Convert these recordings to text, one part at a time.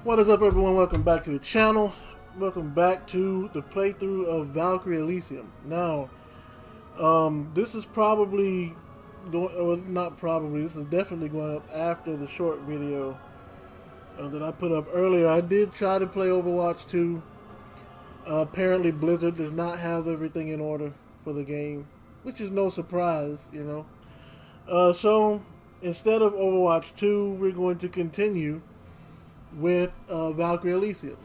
What is up, everyone? Welcome back to the channel. Welcome back to the playthrough of Valkyrie Elysium. Now, this is probably going, or not probably, this is definitely going up after the short video that I put up earlier. I did try to play Overwatch 2. Apparently Blizzard does not have everything in order for the game, which is no surprise, you know. So, instead of Overwatch 2, we're going to continue with Valkyrie Elysium.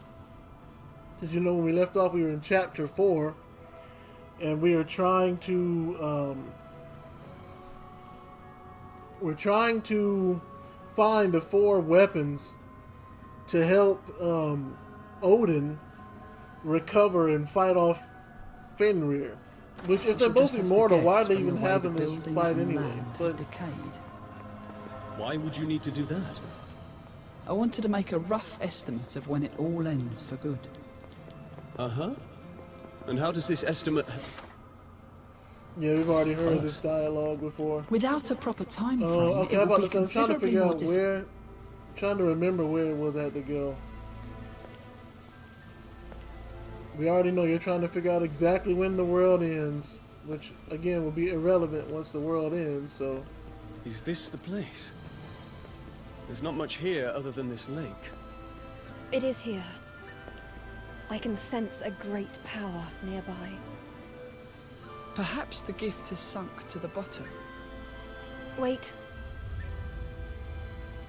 As you know, when we left off, we were in chapter 4, and we are trying to find the 4 weapons to help Odin recover and fight off Fenrir. Which, if they're both immortal, why are they even having this fight anyway? But why would you need to do that? I wanted to make a rough estimate of when it all ends for good. Uh-huh. And how does this estimate... Yeah, we've already heard this dialogue before. Without a proper time frame, okay, it would be I'm trying to considerably figure more out where... trying to remember where it was at to go. We already know you're trying to figure out exactly when the world ends, which, again, will be irrelevant once the world ends, so... Is this the place? There's not much here other than this lake. It is here. I can sense a great power nearby. Perhaps the gift has sunk to the bottom. Wait.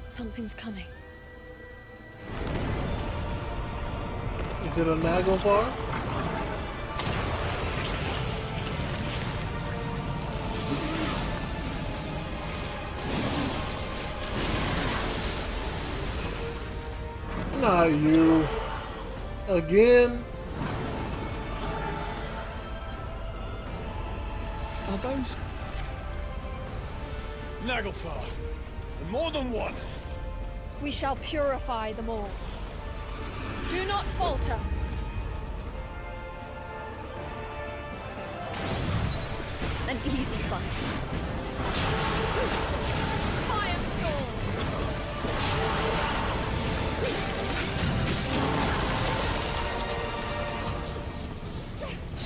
Something's coming. Is it a Naglfar? Not you. Again? Are those... Naglfar, and more than one. We shall purify them all. Do not falter. An easy fight. Firestorm.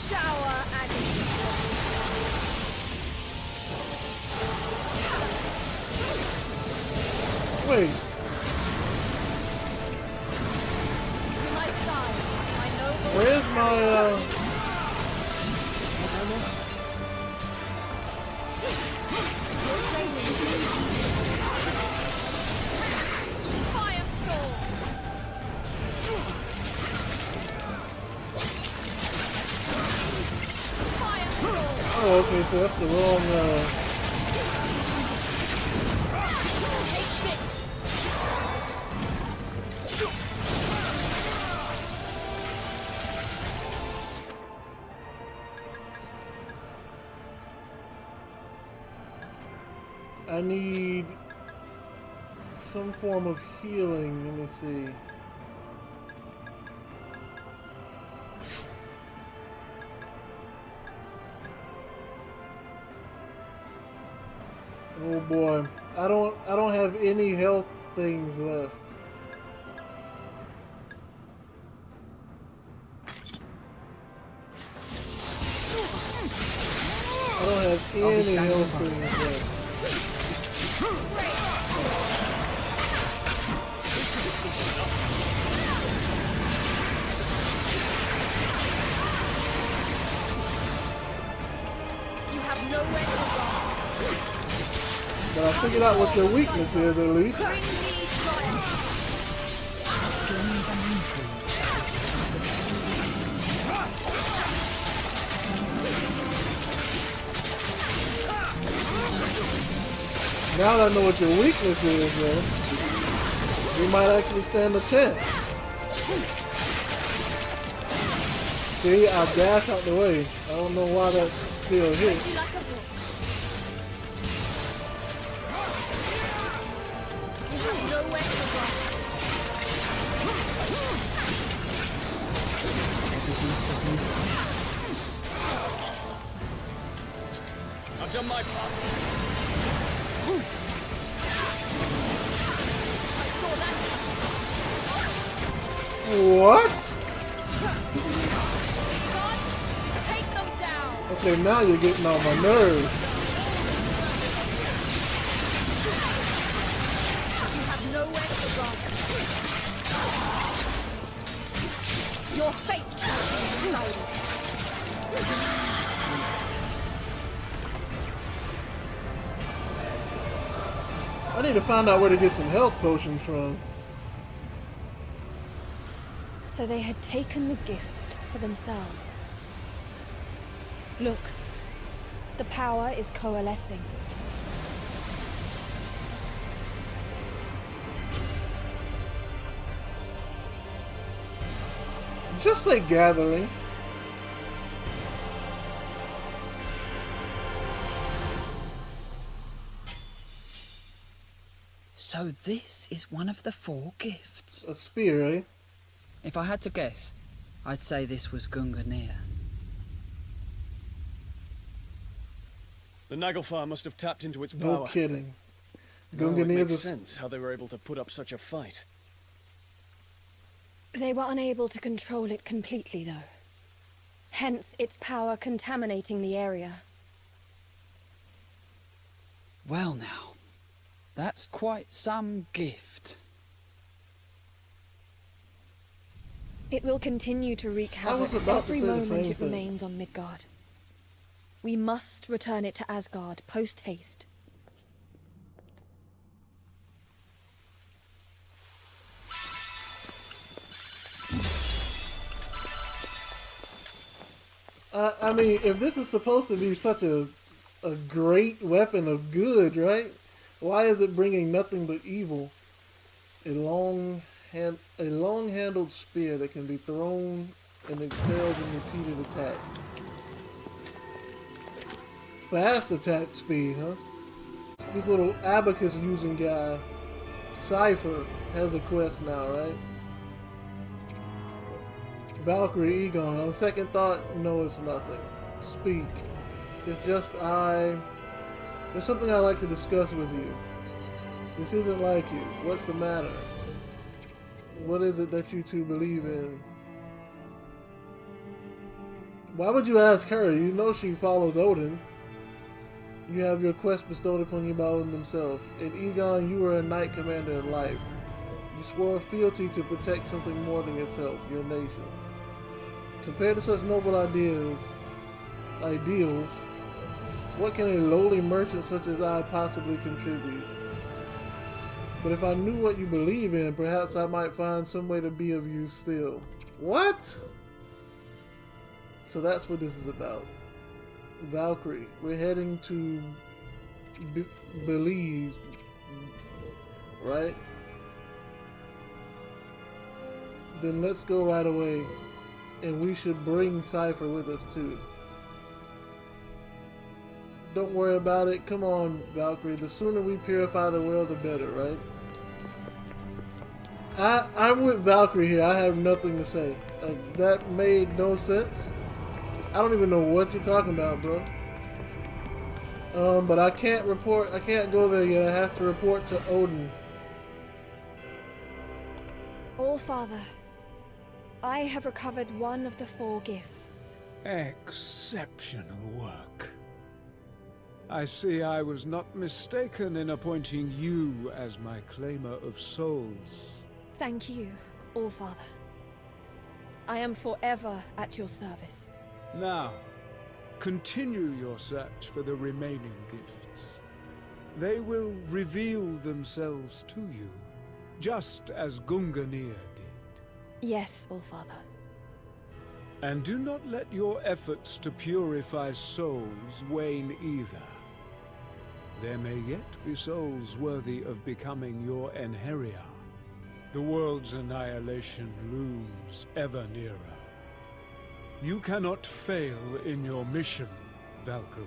Shower agony. Wait. To my side, my noble. Where's my, Firestorm. Firestorm. Oh, okay, so that's the wrong, Take this. I need some form of healing. Let me see. Oh boy, I don't have any health things left. I don't have any health things left. You have nowhere to run. But I figured out what your weakness is, at least. Bring me triumph. Skills and intrigue shall Now that I know what your weakness is, man, we might actually stand a chance. See, I dash out the way. I don't know why that still hit. Everything's fitting into place. I've done my part. What? Take them down. Okay, now you're getting on my nerves. You have nowhere to run. Your fate has been decided. I need to find out where to get some health potions from. So they had taken the gift for themselves. Look, the power is coalescing. Just say gathering. So this is one of the 4 gifts. A spear, eh? If I had to guess, I'd say this was Gunganir. The Naglfar must have tapped into its No power. kidding. Now it makes Gunganir's sense how they were able to put up such a fight. They were unable to control it completely, though. Hence its power contaminating the area. Well now, that's quite some gift. It will continue to wreak I was havoc about to every say the moment same it thing. remains on Midgard. We must return it to Asgard post-haste. I mean, if this is supposed to be such a great weapon of good, right? Why is it bringing nothing but evil? A long-handled spear that can be thrown and excels in repeated attack. Fast attack speed, huh? This little abacus using guy, Cypher, has a quest now, right? Valkyrie Egon. On second thought, no, it's nothing. Speak. It's just there's something I'd like to discuss with you. This isn't like you. What's the matter? What is it that you two believe in? Why would you ask her? You know she follows Odin. You have your quest bestowed upon you by Odin himself. In Egon, you were a knight commander in life. You swore fealty to protect something more than yourself, your nation. Compared to such noble ideals, what can a lowly merchant such as I possibly contribute? But if I knew what you believe in, perhaps I might find some way to be of use still. What? So that's what this is about. Valkyrie. We're heading to Belize, right? Then let's go right away. And we should bring Cypher with us too. Don't worry about it. Come on, Valkyrie. The sooner we purify the world, the better, right? I'm with Valkyrie here. I have nothing to say. That made no sense. I don't even know what you're talking about, bro. But I can't report. I can't go there yet. I have to report to Odin. All-Father, I have recovered one of the 4 gifts. Exceptional work. I see I was not mistaken in appointing you as my claimer of souls. Thank you, All-Father. I am forever at your service. Now, continue your search for the remaining gifts. They will reveal themselves to you, just as Gunganir did. Yes, All-Father. And do not let your efforts to purify souls wane either. there may yet be souls worthy of becoming your Enheria. The world's annihilation looms ever nearer. You cannot fail in your mission, Valkyrie.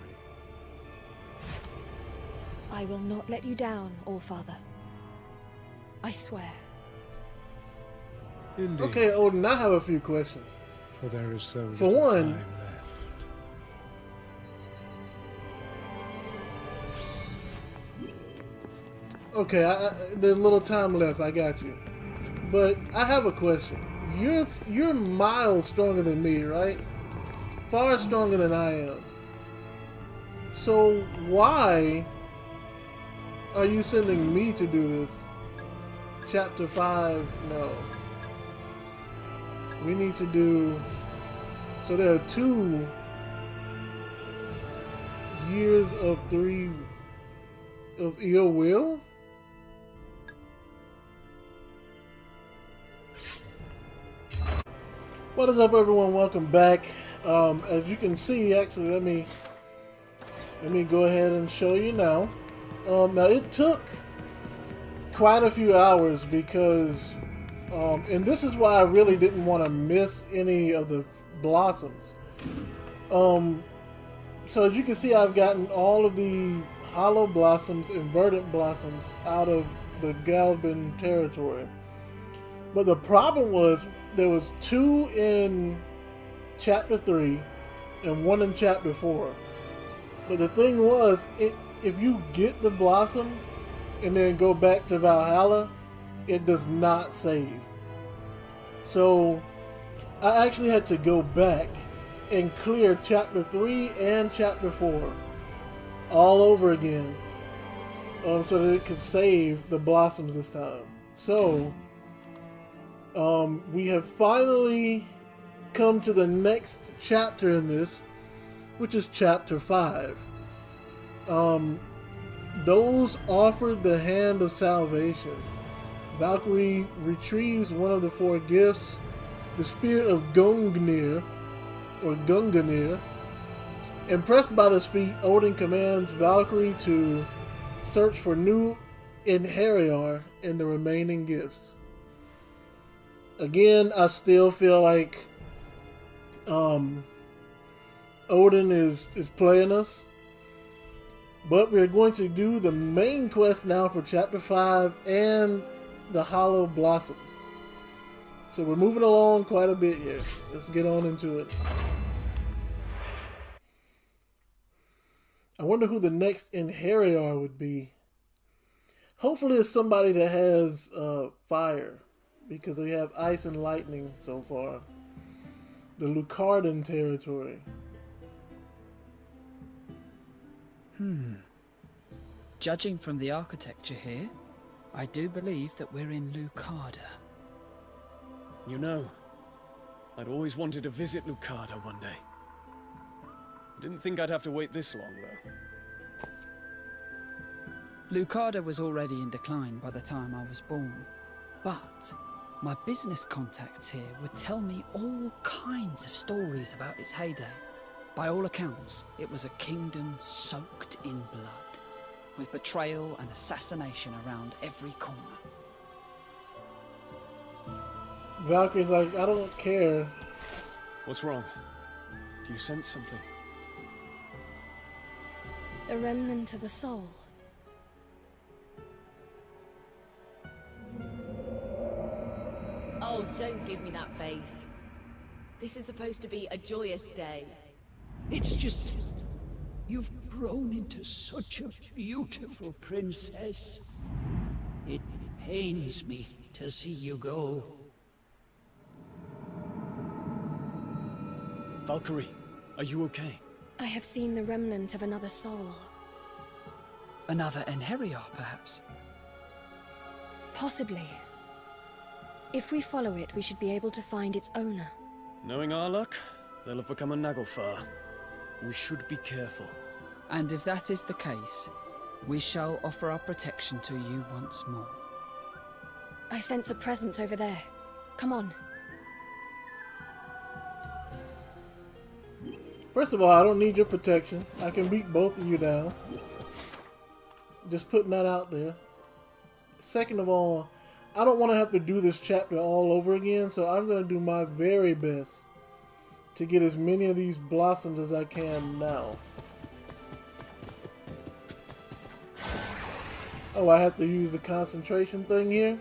I will not let you down, Allfather. I swear. Indeed. Okay, Odin, I have a few questions. For there is so For little one, time left. Okay, there's little time left. I got you. But I have a question. You're miles stronger than me, right? Far stronger than I am. So why are you sending me to do this? Chapter 5, no. We need to do... So there are 2 years of 3 of ill will? What is up, everyone? Welcome back. As you can see, actually, let me go ahead and show you now. Now it took quite a few hours because, and this is why I really didn't want to miss any of the blossoms. So as you can see, I've gotten all of the hollow blossoms and verdant blossoms out of the Galben territory. But the problem was there was 2 in chapter 3 and 1 in chapter 4. But the thing was, if you get the blossom and then go back to Valhalla, it does not save. So I actually had to go back and clear chapter 3 and chapter 4 all over again, so that it could save the blossoms this time. So we have finally come to the next chapter in this, which is chapter 5. Those offered the hand of salvation. Valkyrie retrieves one of the 4 gifts, the spear of Gungnir, or Gunganir. Impressed by this feat, Odin commands Valkyrie to search for new Enheriar in the remaining gifts. Again, I still feel like Odin is playing us. But we're going to do the main quest now for chapter 5 and the Hollow Blossoms. So we're moving along quite a bit here. Let's get on into it. I wonder who the next Enheriar would be. Hopefully it's somebody that has fire, because we have ice and lightning so far. The Lucardan territory. Judging from the architecture here, I do believe that we're in Lucarda. You know, I'd always wanted to visit Lucarda one day. I didn't think I'd have to wait this long, though. Lucarda was already in decline by the time I was born, but my business contacts here would tell me all kinds of stories about its heyday. By all accounts, it was a kingdom soaked in blood, with betrayal and assassination around every corner. Valkyrie's like, I don't care. What's wrong? Do you sense something? The remnant of a soul. Oh, don't give me that face. This is supposed to be a joyous day. It's just... you've grown into such a beautiful princess. It pains me to see you go. Valkyrie, are you okay? I have seen the remnant of another soul. Another Enheriar, perhaps? Possibly. If we follow it, we should be able to find its owner. Knowing our luck, they'll have become a Naglfar. We should be careful. And if that is the case, we shall offer our protection to you once more. I sense a presence over there. Come on. First of all, I don't need your protection. I can beat both of you down. Just putting that out there. Second of all, I don't want to have to do this chapter all over again, so I'm going to do my very best to get as many of these blossoms as I can now. Oh, I have to use the concentration thing here?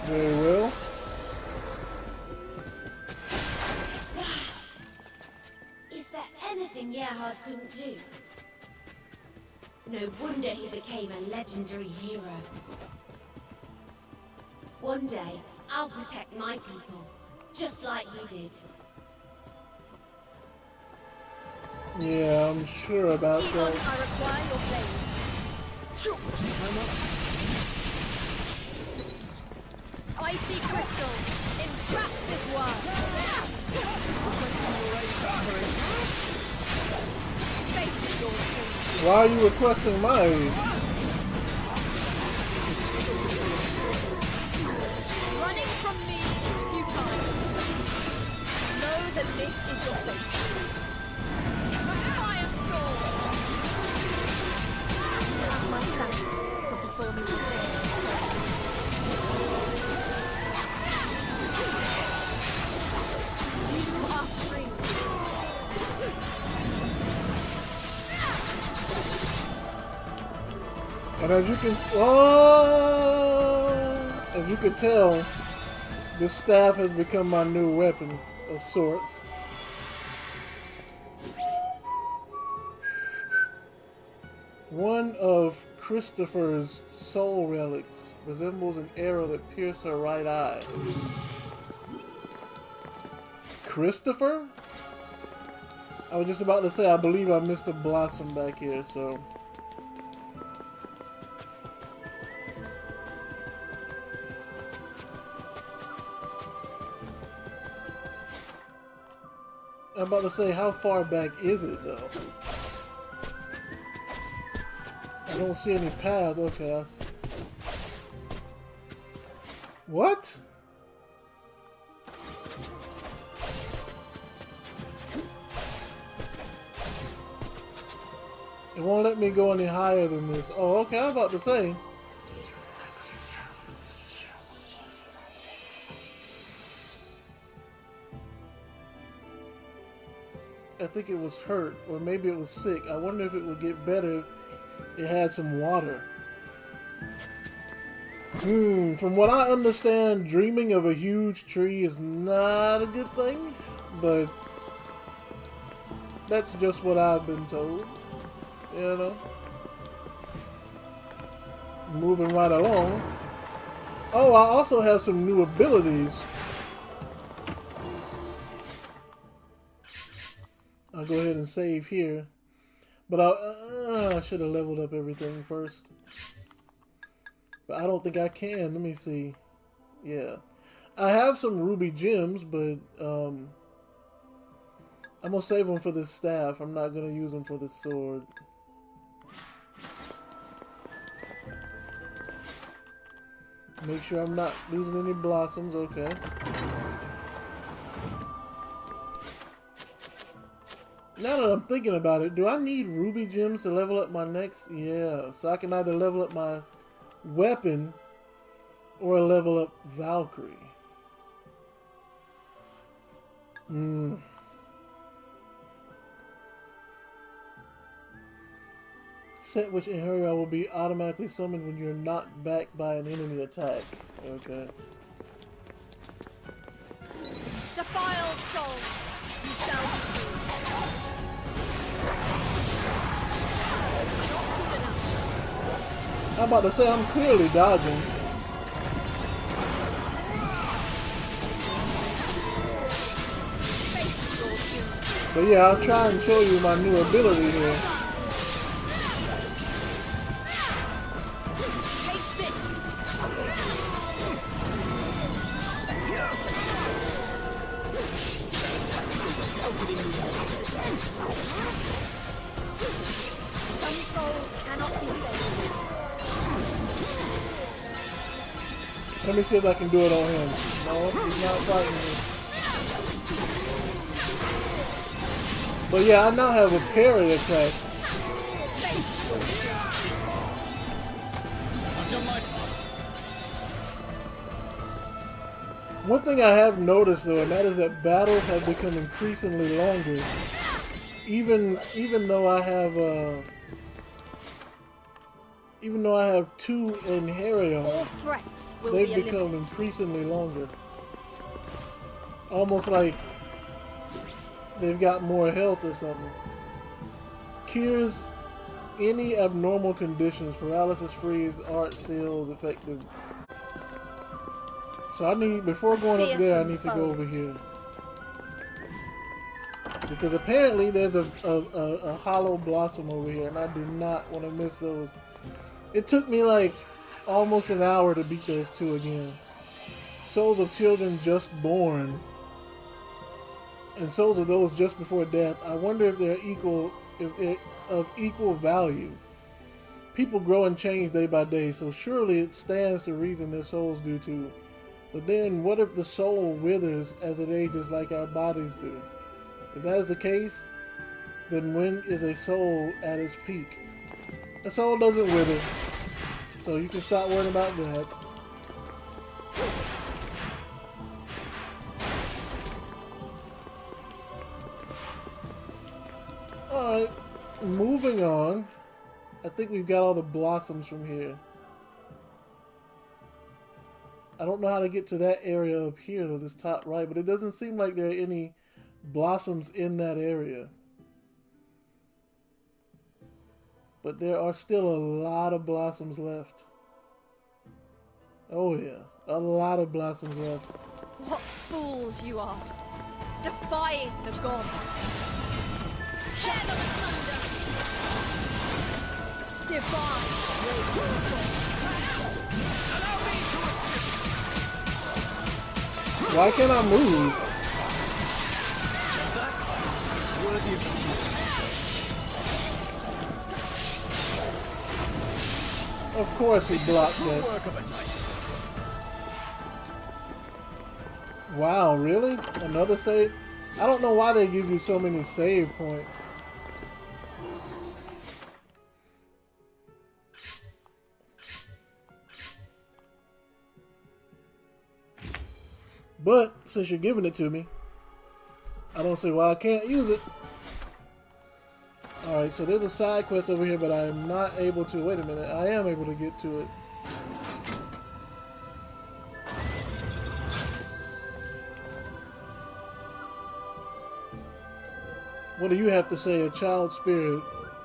Very well. Is there anything Gerhard couldn't do? No wonder he became a legendary hero. One day, I'll protect my people, just like he did. Yeah, I'm sure about Egon, that. I require your blade. Icy crystals, entrap this world. Face your doom. Why are you requesting my aid? Running from me, futile. Know that this is your fate. Firestorm! Have my thanks for performing your day. You are free. And as you can tell, this staff has become my new weapon of sorts. One of Christopher's soul relics resembles an arrow that pierced her right eye. Christopher? I was just about to say, I believe I missed a blossom back here, so... I'm about to say, how far back is it, though? I don't see any path. Okay, I see. What? It won't let me go any higher than this. Oh, okay, I was about to say. I think it was hurt, or maybe it was sick. I wonder if it would get better if it had some water. From what I understand, dreaming of a huge tree is not a good thing, but that's just what I've been told, you know. Moving right along. Oh, I also have some new abilities. I'll go ahead and save here. But I should have leveled up everything first. But I don't think I can. Let me see. Yeah. I have some ruby gems, but I'm going to save them for this staff. I'm not going to use them for the sword. Make sure I'm not losing any blossoms. Okay. Now that I'm thinking about it, do I need ruby gems to level up my next? Yeah, so I can either level up my weapon or level up Valkyrie. Set which area will be automatically summoned when you're knocked back by an enemy attack. Okay. Defiled soul, you shall be free. I'm about to say, I'm clearly dodging. But yeah, I'll try and show you my new ability here. Some souls cannot be saved. Let me see if I can do it on him. No, he's not fighting me. But yeah, I now have a parry attack. One thing I have noticed though, and that is that battles have become increasingly longer. Even though I have two in All threats will they've be become eliminated. increasingly longer. Almost like they've got more health or something. Cures any abnormal conditions, paralysis, freeze, art, seals, effective. So I need, before going up there, I need to go over here. Because apparently there's a hollow blossom over here, and I do not want to miss those. It took me like almost an hour to beat those two again. Souls of children just born, and souls of those just before death. I wonder if they're of equal value. People grow and change day by day, so surely it stands to reason their souls do too. But then, what if the soul withers as it ages like our bodies do? If that is the case, then when is a soul at its peak? A soul doesn't wither, so you can stop worrying about that. Alright, moving on. I think we've got all the blossoms from here. I don't know how to get to that area up here, though, this top right, but it doesn't seem like there are any blossoms in that area. But there are still a lot of blossoms left. Oh yeah, a lot of blossoms left. What fools you are, defying the gods. Tear them asunder. Divine. Why can't I move? Of course he blocked that. Wow, really? Another save? I don't know why they give you so many save points. But since you're giving it to me, I don't see why I can't use it. Alright, so there's a side quest over here, but I am not able to. Wait a minute, I am able to get to it. What do you have to say, a child spirit?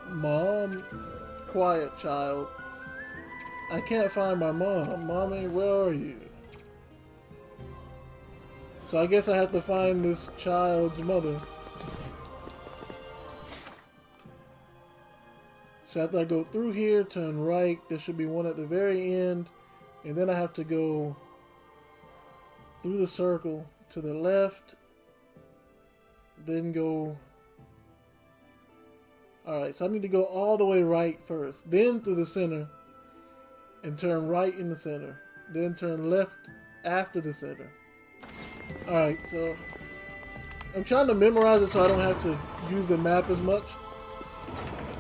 Mom? Quiet, child. I can't find my mom. Mommy, where are you? So I guess I have to find this child's mother. So after I go through here, turn right, there should be one at the very end, and then I have to go through the circle to the left, then go... Alright, so I need to go all the way right first, then through the center, and turn right in the center, then turn left after the center. Alright, so I'm trying to memorize it so I don't have to use the map as much.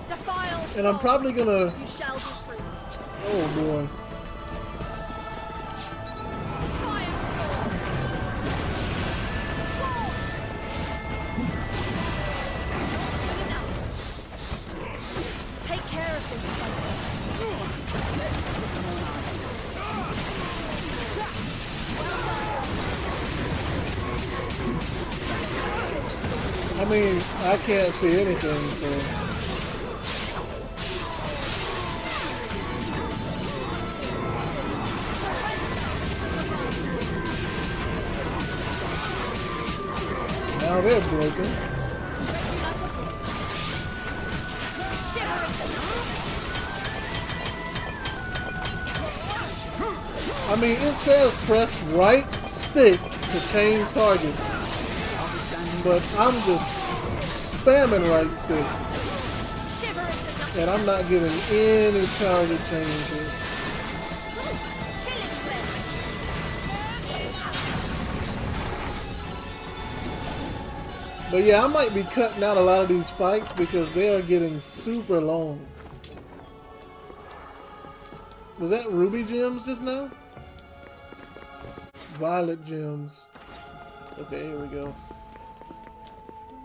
Defiled And I'm probably gonna... You shall be free. Oh boy. Take care of this. I mean, I can't see anything, so... Now they're broken. I mean, it says press right stick to change target, but I'm just spamming right stick, and I'm not getting any target changes. But yeah, I might be cutting out a lot of these fights because they are getting super long. Was that ruby gems just now? Violet gems. Okay, here we go.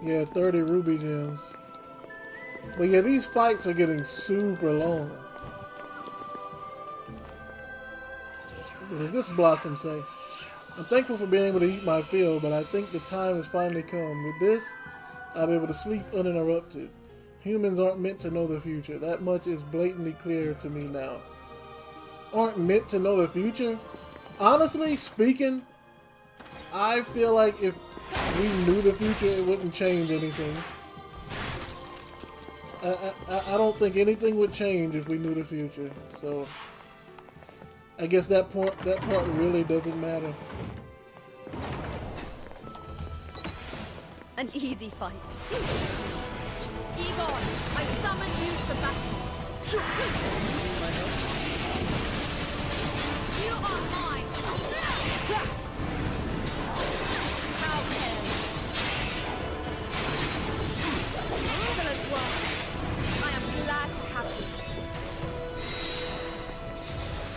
Yeah, 30 ruby gems. But yeah, these fights are getting super long. What does this blossom say? I'm thankful for being able to eat my fill, but I think the time has finally come. With this, I'll be able to sleep uninterrupted. Humans aren't meant to know the future. That much is blatantly clear to me now. Aren't meant to know the future? Honestly speaking, I feel like if we knew the future, it wouldn't change anything. I don't think anything would change if we knew the future. So I guess that part really doesn't matter. An easy fight. Egon, I summon you to battle. You are mine. How dare you? Excellent work. I am glad to have you.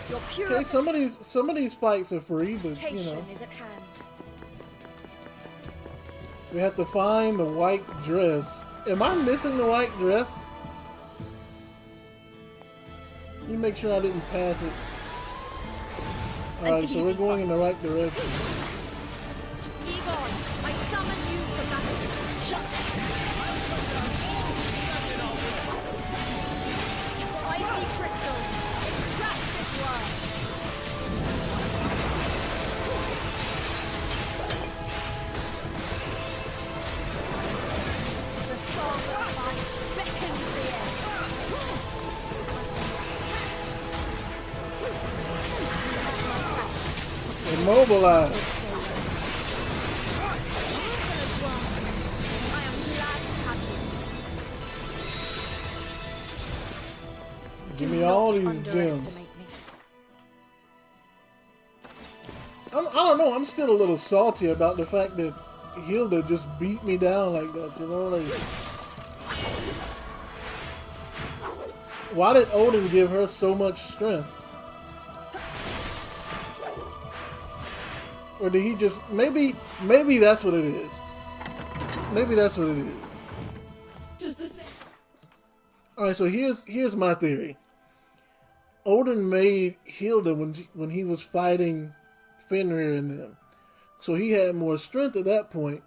Your pure Okay, some of these fights are free, but you know. is at hand. We have to find the white dress. Am I missing the white dress? Let me make sure I didn't pass it. Alright, so we're going in the right direction. Egon, I summon you to battle. Icy crystals, extract this world. The song of life beckons the end. Immobilize. I am glad to have you. Give me all these gems. Underestimate me. I don't know, I'm still a little salty about the fact that Hilde just beat me down like that, you know? Like, why did Odin give her so much strength? Or did he just, maybe that's what it is. Maybe that's what it is. Alright, so here's my theory. Odin made Hilde when he was fighting Fenrir and them. So he had more strength at that point.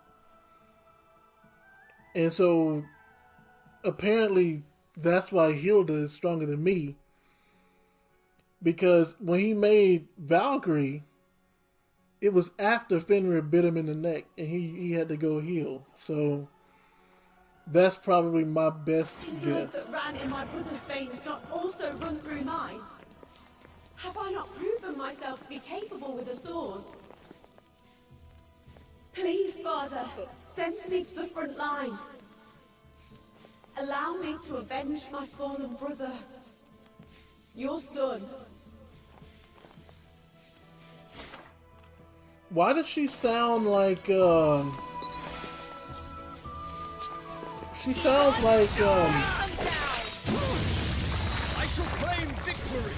And so apparently that's why Hilde is stronger than me. Because when he made Valkyrie, it was after Fenrir bit him in the neck and he had to go heal. So that's probably my best guess. The blood that ran in my brother's veins not also run through mine? Have I not proven myself to be capable with a sword? Please, Father, send me to the front line. Allow me to avenge my fallen brother, your son. Why does she sound like, she sounds like, I shall claim victory!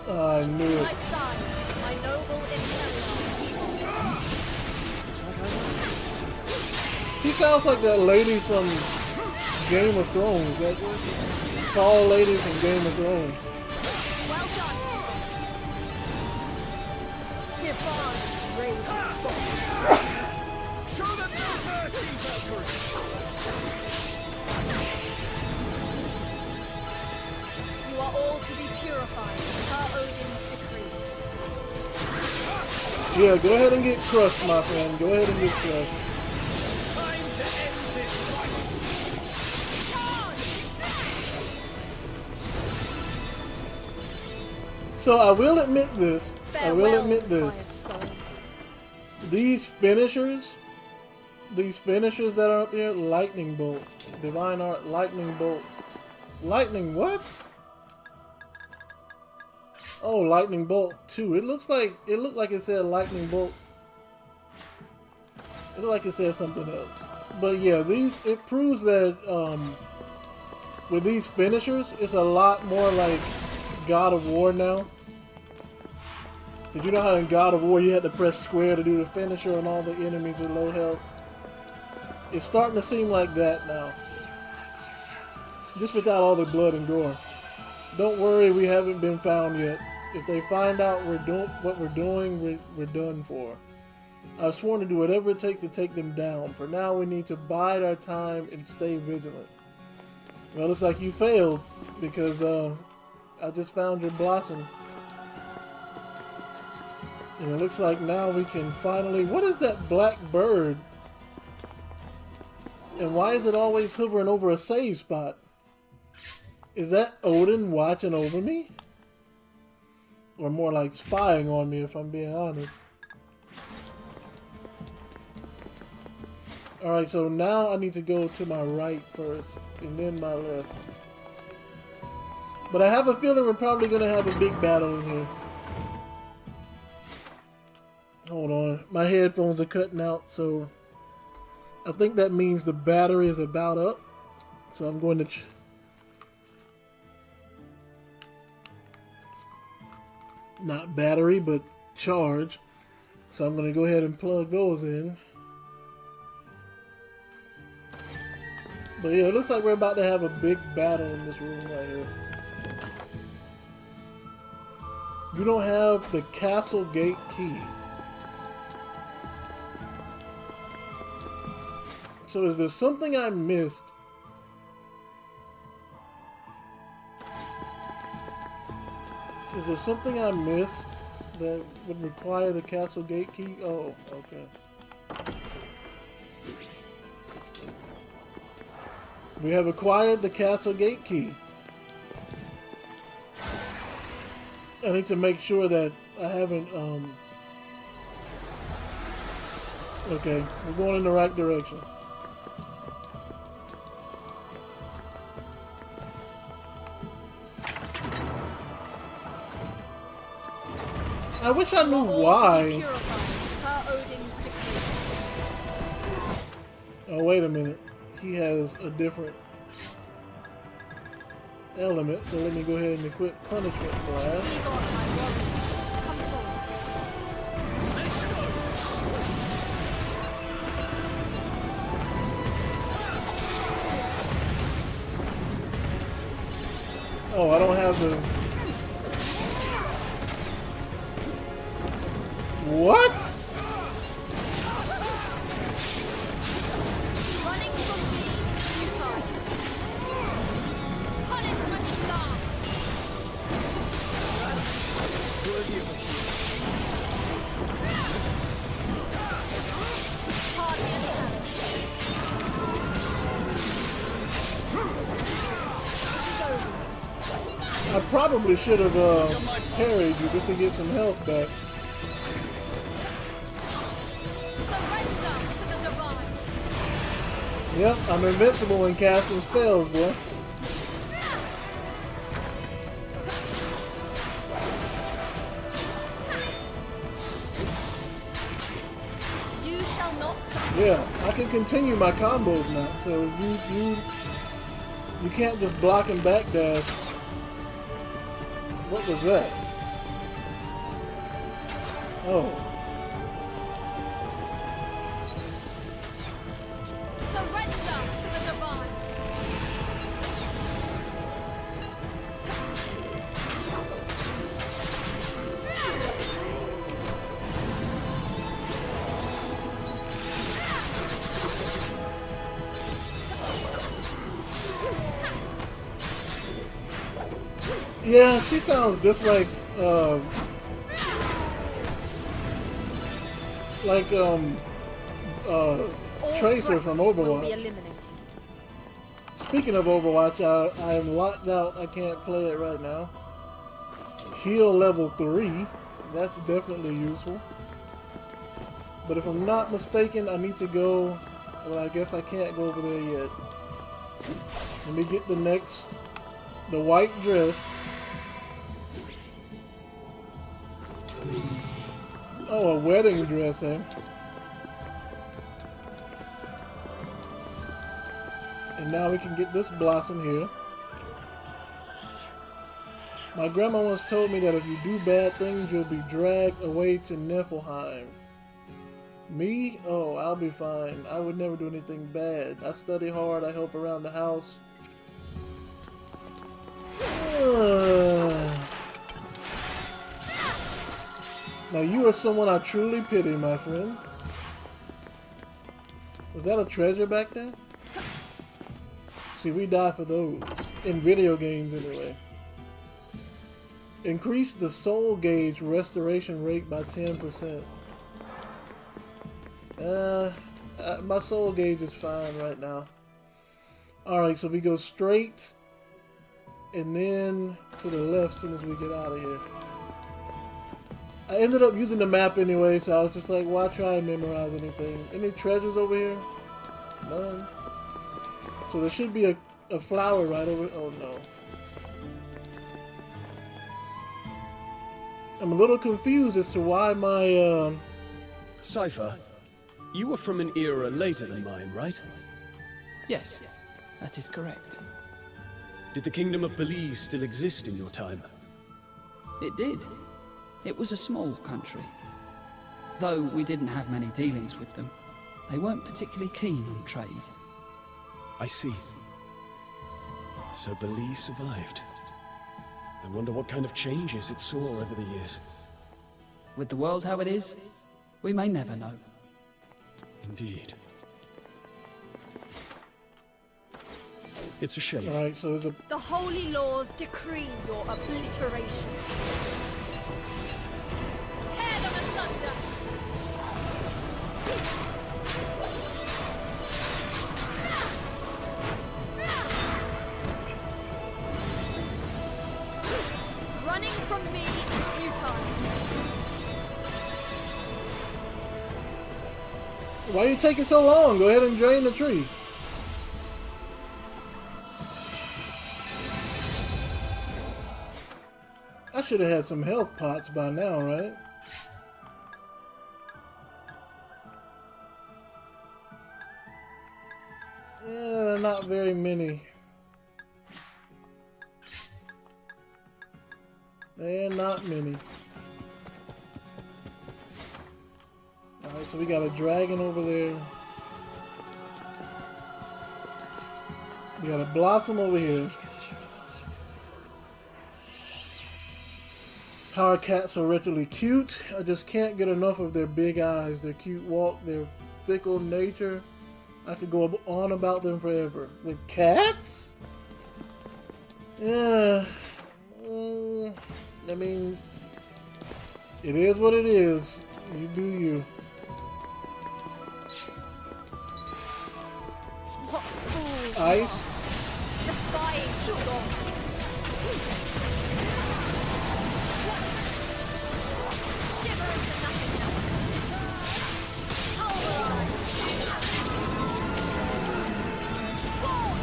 I knew it. My son, my noble inheritor. She sounds like that lady from Game of Thrones, that tall lady from Game of Thrones. Well done. Divine rage. Show them no mercy, Valkyrie! You are all to be purified. Her Odin's decree. Yeah, go ahead and get crushed, my friend. Go ahead and get crushed. Time to end this fight! So I will admit this. Farewell, quiet soul. These finishers that are up here, lightning bolt, divine art, lightning bolt, lightning what? Oh, lightning bolt 2. It looked like it said lightning bolt. It looked like it said something else. But yeah, it proves that with these finishers, it's a lot more like God of War now? Did you know how in God of War you had to press square to do the finisher on all the enemies with low health? It's starting to seem like that now. Just without all the blood and gore. Don't worry, we haven't been found yet. If they find out what we're doing, we're done for. I've sworn to do whatever it takes to take them down. For now, we need to bide our time and stay vigilant. Well, looks like you failed, because I just found your blossom. And it looks like now we can finally... What is that black bird? And why is it always hovering over a save spot? Is that Odin watching over me? Or more like spying on me, if I'm being honest. Alright, so now I need to go to my right first, and then my left. But I have a feeling we're probably going to have a big battle in here. Hold on, my headphones are cutting out, so I think that means the battery is about up. So I'm going to... Not battery, but charge. So I'm going to go ahead and plug those in. But yeah, it looks like we're about to have a big battle in this room right here. You don't have the castle gate key. So is there something I missed? Is there something I missed that would require the castle gate key? Oh, okay. We have acquired the castle gate key. I need to make sure that I haven't, okay, we're going in the right direction. I wish I knew why. Oh, wait a minute. He has a different element, so let me go ahead and equip punishment blast. Oh, I don't have the... What? I probably should have parried you just to get some health back. Yep, I'm invincible when casting spells, boy. You shall not suffer. Yeah, I can continue my combos now, so you can't just block and backdash. What was that? Oh. Yeah, she sounds just like Tracer from Overwatch. Speaking of Overwatch, I am locked out. I can't play it right now. Heal level 3. That's definitely useful. But if I'm not mistaken, I need to go... Well, I guess I can't go over there yet. Let me get the white dress. Oh, a wedding dress, eh? And now we can get this blossom here. My grandma once told me that if you do bad things, you'll be dragged away to Niflheim. Me? Oh, I'll be fine. I would never do anything bad. I study hard, I help around the house. Now you are someone I truly pity, my friend. Was that a treasure back there? See, we die for those. In video games, anyway. Increase the soul gauge restoration rate by 10%. My soul gauge is fine right now. Alright, so we go straight and then to the left as soon as we get out of here. I ended up using the map anyway, so I was just like, why try and memorize anything? Any treasures over here? None. So there should be a flower right over. Oh no. I'm a little confused as to why my Cypher, you were from an era later than mine, right? Yes, that is correct. Did the Kingdom of Belize still exist in your time? It did. It was a small country. Though we didn't have many dealings with them, they weren't particularly keen on trade. I see. So Belize survived. I wonder what kind of changes it saw over the years. With the world how it is, we may never know. Indeed. It's a shame. Alright, so there's a The holy laws decree your obliteration. Tear them asunder! Running from me is futile. Why are you taking so long? Go ahead and drain the tree. I should have had some health pots by now, right? Yeah, not very many. They're not many. Alright, so we got a dragon over there. We got a blossom over here. Power cats are wretchedly cute. I just can't get enough of their big eyes, their cute walk, their fickle nature. I could go on about them forever. With cats? Yeah. I mean, it is what it is. You do you. What fools! Ice? Defying the gods! Shiver into nothingness! Pulverize! Sword!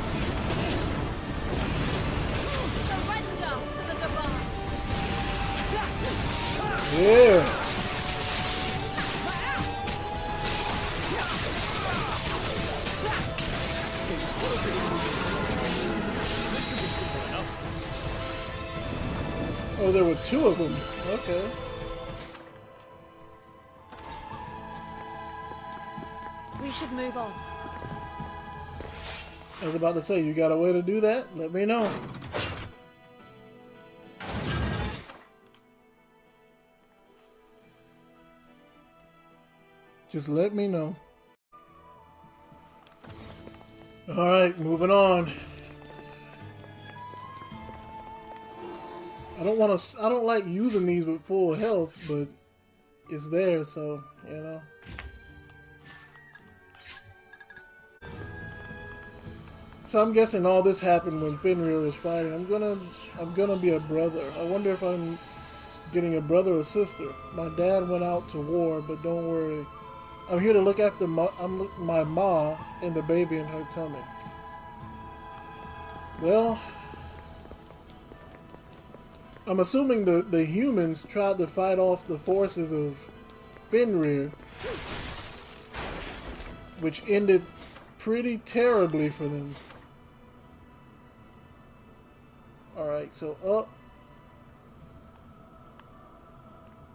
Surrender to the divine! Yeah. Oh, there were two of them. Okay. We should move on. I was about to say, you got a way to do that? Let me know. Just let me know. Alright, moving on. I don't like using these with full health, but it's there, so, you know. So I'm guessing all this happened when Fenrir was fighting. I'm gonna be a brother. I wonder if I'm getting a brother or sister. My dad went out to war, but don't worry. I'm here to look after my ma and the baby in her tummy. Well, I'm assuming the humans tried to fight off the forces of Fenrir, which ended pretty terribly for them. Alright, so up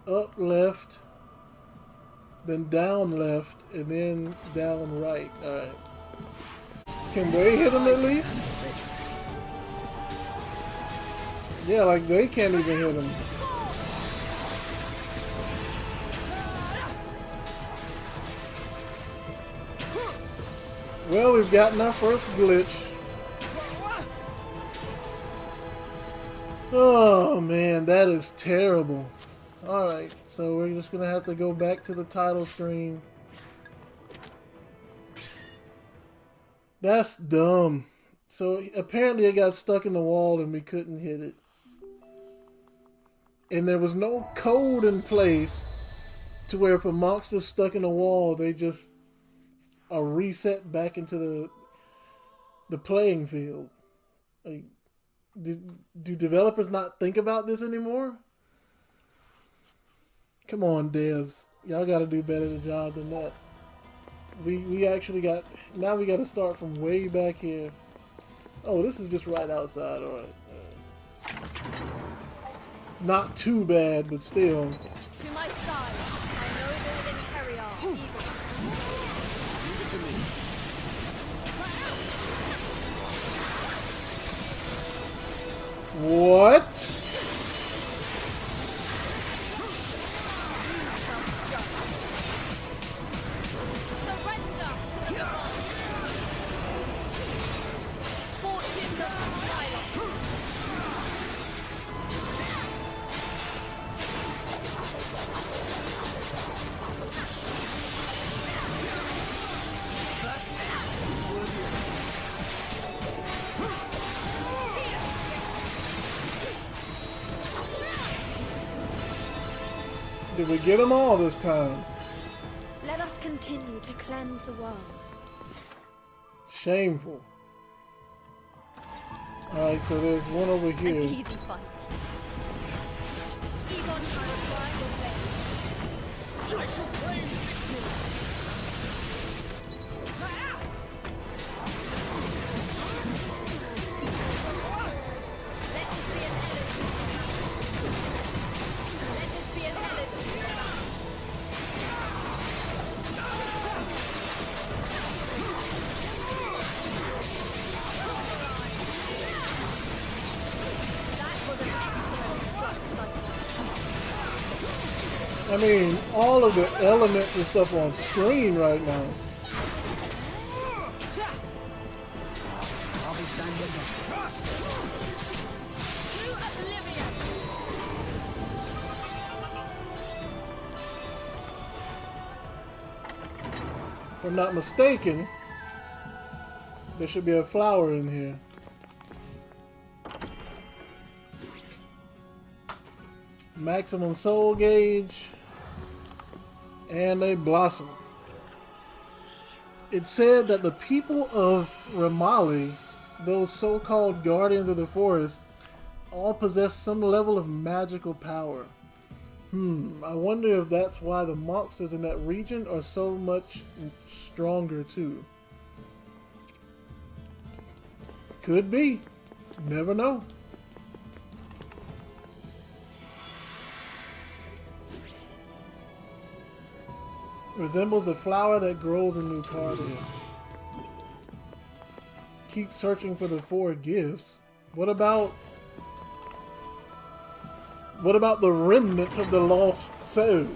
up left, then down left, and then down right. Alright. Can they hit him at least? Yeah, like they can't even hit him. Well, we've gotten our first glitch. Oh man, that is terrible. Alright, so we're just gonna have to go back to the title screen. That's dumb. So apparently it got stuck in the wall and we couldn't hit it. And there was no code in place to where if a monster's stuck in a wall, they just are reset back into the playing field. Like, do developers not think about this anymore? Come on, devs. Y'all gotta do better the job than that. We actually got... Now we gotta start from way back here. Oh, this is just right outside. Alright. It's not too bad, but still. To my side, I know the Interior evil. Leave it to me. What? Did we get them all this time? Let us continue to cleanse the world. Shameful. Alright, so there's one over here. An easy fight. Egon, I require your faith. I shall claim victory. Let this be an elegy. Let this be an elegy. That was an excellent strike cycle. I mean, all of the elements and stuff on screen right now. I'll be standing there. To oblivion. If I'm not mistaken, there should be a flower in here. Maximum soul gauge. And a blossom. It said that the people of Ramali, those so-called guardians of the forest, all possess some level of magical power. I wonder if that's why the monsters in that region are so much stronger too. Could be. Never know. Resembles the flower that grows in Lucadia. Keep searching for the 4 gifts. What about the remnant of the lost soul?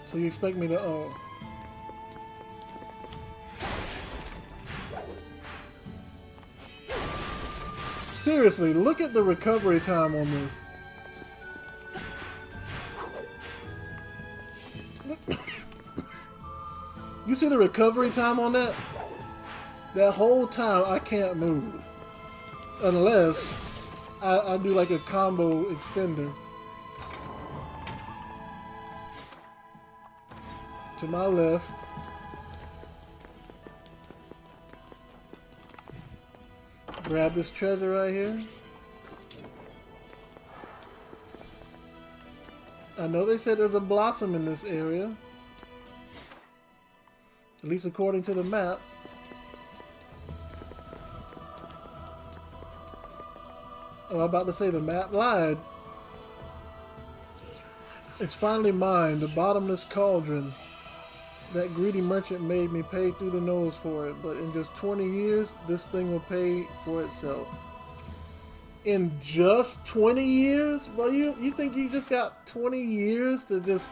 So you expect me to... Oh. Seriously, look at the recovery time on this. You see the recovery time on that? That whole time I can't move. Unless I do like a combo extender. To my left. Grab this treasure right here. I know they said there's a blossom in this area. At least according to the map. Oh, I'm about to say the map lied. It's finally mine, the bottomless cauldron. That greedy merchant made me pay through the nose for it, but in just 20 years, this thing will pay for itself. In just 20 years? Well, you think you just got 20 years to just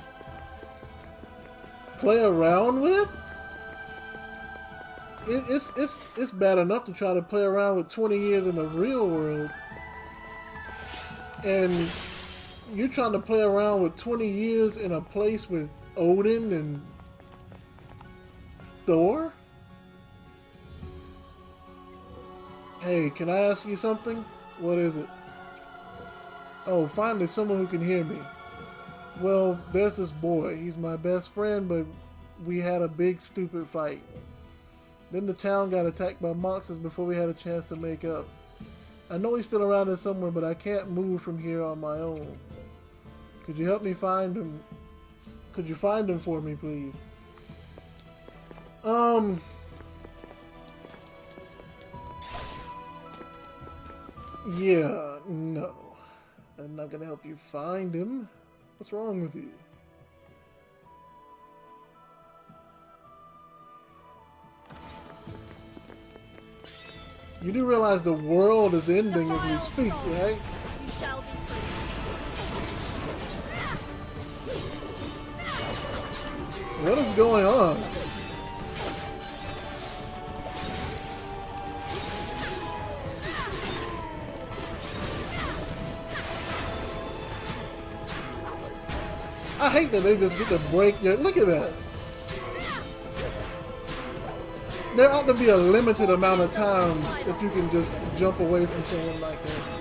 play around with? It's bad enough to try to play around with 20 years in the real world. And you're trying to play around with 20 years in a place with Odin and Thor? Hey, can I ask you something? What is it? Oh, finally someone who can hear me. Well, there's this boy. He's my best friend, but we had a big stupid fight. Then the town got attacked by monsters before we had a chance to make up. I know he's still around here somewhere, but I can't move from here on my own. Could you help me find him? Could you find him for me, please? Yeah, no. I'm not gonna help you find him. What's wrong with you? You do realize the world is ending as we speak, right? You shall be free. What is going on? I hate that they just get to break your... Look at that. There ought to be a limited amount of time that you can just jump away from someone like that.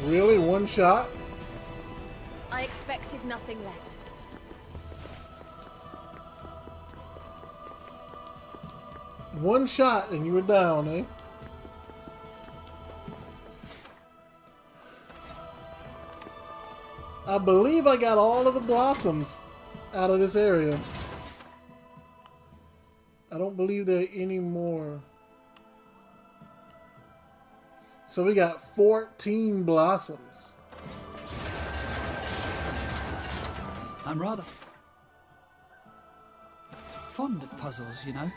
Really? One shot? I expected nothing less. One shot and you were down, eh? I believe I got all of the blossoms out of this area. I don't believe there are any more. So we got 14 blossoms. I'm rather fond of puzzles, you know.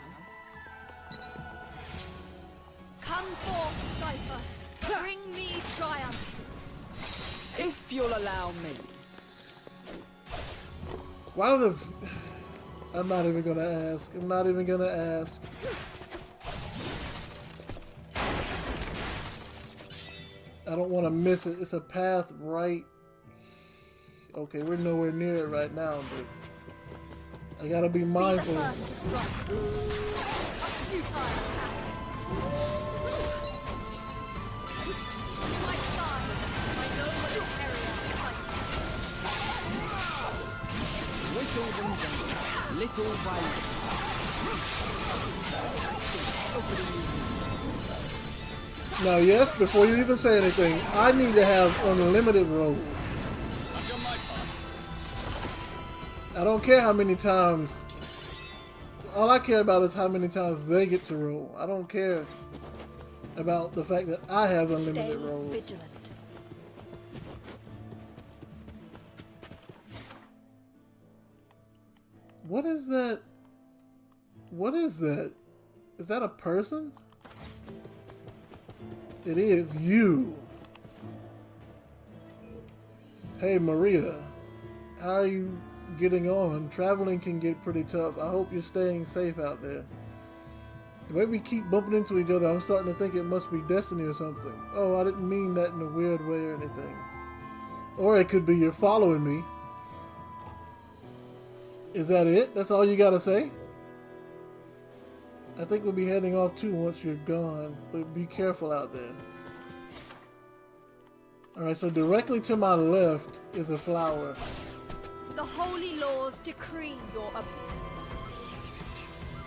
Come forth, Cypher. Bring me triumph. If you'll allow me. Why do the... I'm not even gonna ask. I'm not even gonna ask. I don't want to miss it. It's a path right... Okay, we're nowhere near it right now, but... I gotta be mindful. Be the first to strike. A futile attack. My side, I know what your area Little by little by little. Now, yes, before you even say anything, I need to have unlimited rolls. I don't care how many times. All I care about is how many times they get to roll. I don't care about the fact that I have unlimited rolls. vigilant. What is that? What is that? Is that a person? It is you. Hey Maria, how are you getting on? Traveling can get pretty tough. I hope you're staying safe out there. The way we keep bumping into each other, I'm starting to think it must be destiny or something. Oh, I didn't mean that in a weird way or anything. Or it could be you're following me. Is that it? That's all you gotta say? I think we'll be heading off too once you're gone, but be careful out there. Alright, so directly to my left is a flower. The holy laws decree your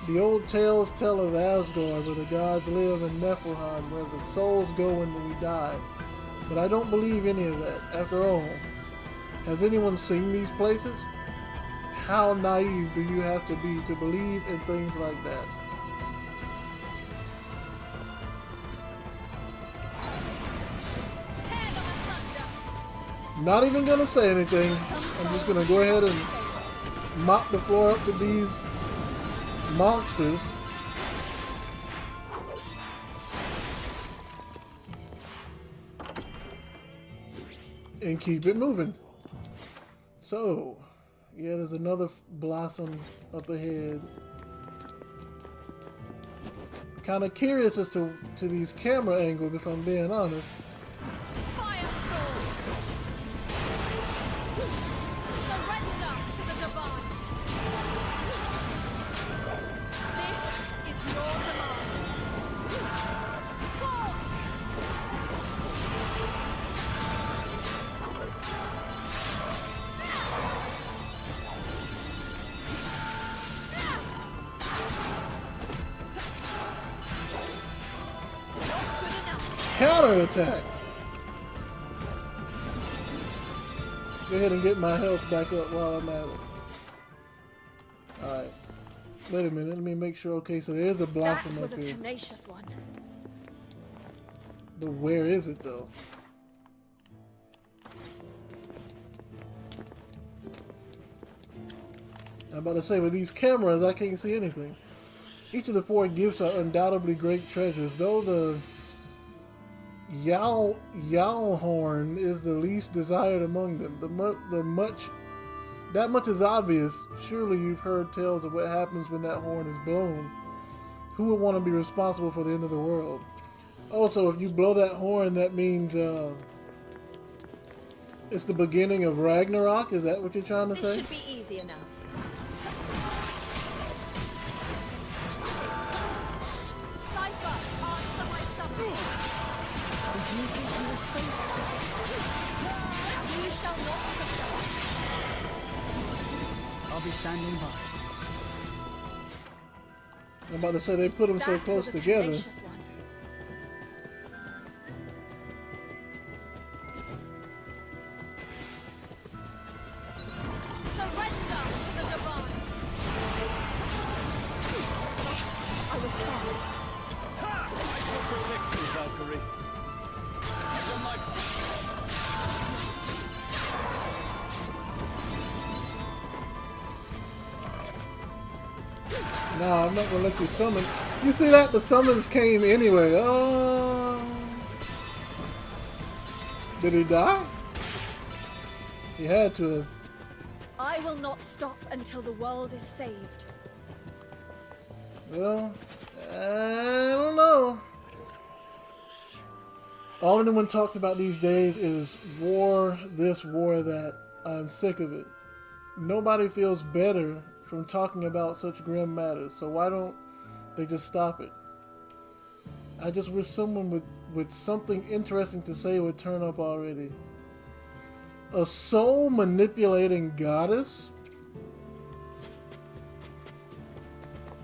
The old tales tell of Asgard, where the gods live, and Niflheim, where the souls go when we die. But I don't believe any of that. After all, has anyone seen these places? how naive do you have to be to believe in things like that? Not even gonna say anything. I'm just gonna go ahead and mop the floor up with these monsters. And keep it moving. So, yeah, there's another blossom up ahead. Kind of curious as to these camera angles, if I'm being honest. Surrender to the divine. This is your command. Scorch! Counter attack. Go ahead and get my health back up while I'm at it. Alright. Wait a minute, let me make sure. Okay, so there's a blossom That was up a here. tenacious one. But where is it though? I'm about to say, with these cameras, I can't see anything. Each of the 4 gifts are undoubtedly great treasures, though the Yowl horn is the least desired among them. That much is obvious. Surely you've heard tales of what happens when that horn is blown. Who would want to be responsible for the end of the world? Also, if you blow that horn, that means it's the beginning of Ragnarok. Is that what you're trying to This say? should be easy enough. Cypher, answer my summons. Did you think you were safe? You shall not suffer. I'll be standing by. I'm about to say they put them so That close was a together. tenacious one. Surrender to the divine. I was close. I shall protect you, Valkyrie. You're my No, I'm not gonna let you summon. You see that? The summons came anyway. Oh. Did he die? He had to have. I will not stop until the world is saved. Well, I don't know. All anyone talks about these days is war, this, war, that. I'm sick of it. Nobody feels better from talking about such grim matters, so why don't they just stop it? I just wish someone with something interesting to say would turn up already. A soul manipulating goddess?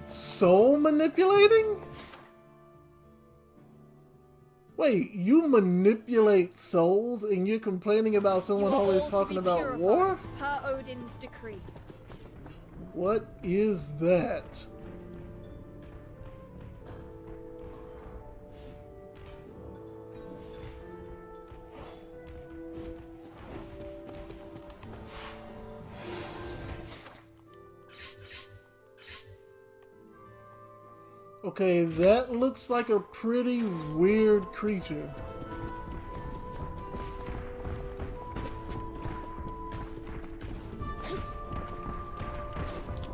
Soul manipulating? Wait, you manipulate souls and you're complaining about someone You are always all to talking be about purified war? Per Odin's decree. What is that? Okay, that looks like a pretty weird creature.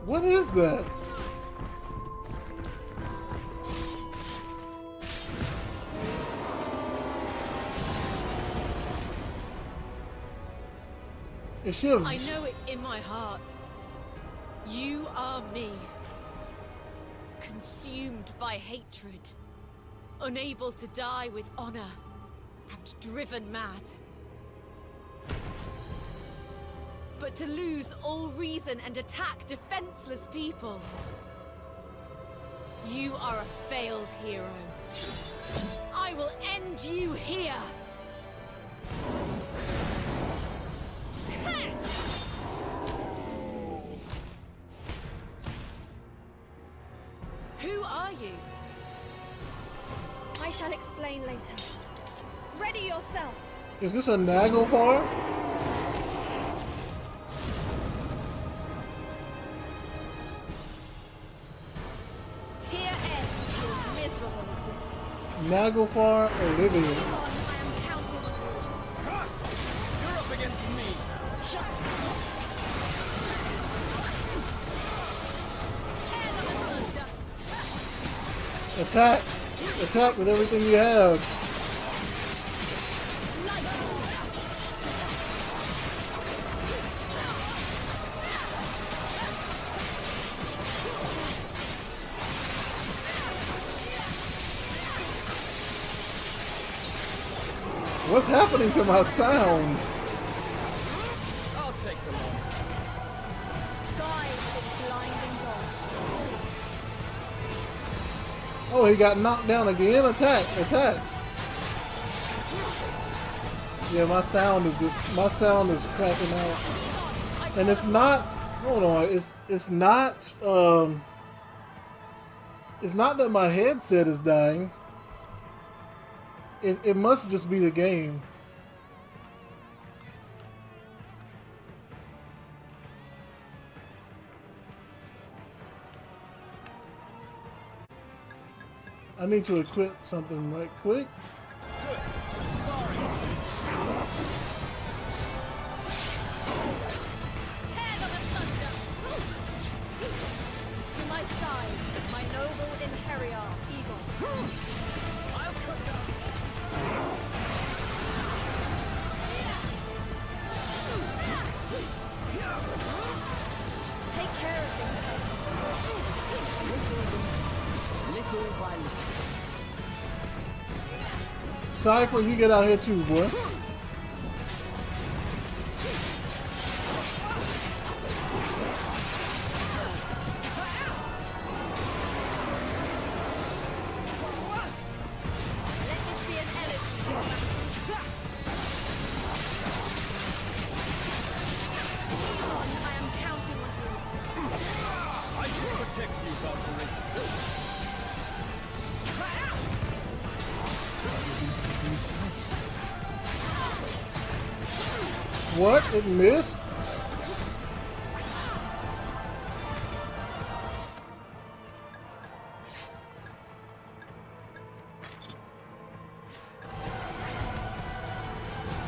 What is that? Is she a... I know it in my heart. You are me. Consumed by hatred. Unable to die with honor. And driven mad. But to lose all reason and attack defenseless people. You are a failed hero. I will end you here! explain later. Ready yourself. Is this a Naglfar? Here ends your miserable existence. Naglfar Elysium. Come on, I am counting on you. You're up against me. Tear them asunder. Attack! Attack with everything you have. What's happening to my sound? I'll take them on. Sky with its blinding bolt. Oh, he got knocked down again. Attack! Attack! Yeah, my sound is cracking out, and it's not. Hold on, it's not. It's not that my headset is dying. It must just be the game. I need to equip something right quick. Good. Sparring. Tear them asunder. To my side, my noble Inheriar, Eagle. I'll cut down. Take care of this. Little by little. Cypher, you get out here too, boy. Let this be an elegy. Egon, I am counting on you. I shall protect you, Valkyrie. Everything's fitting into place. What? It missed?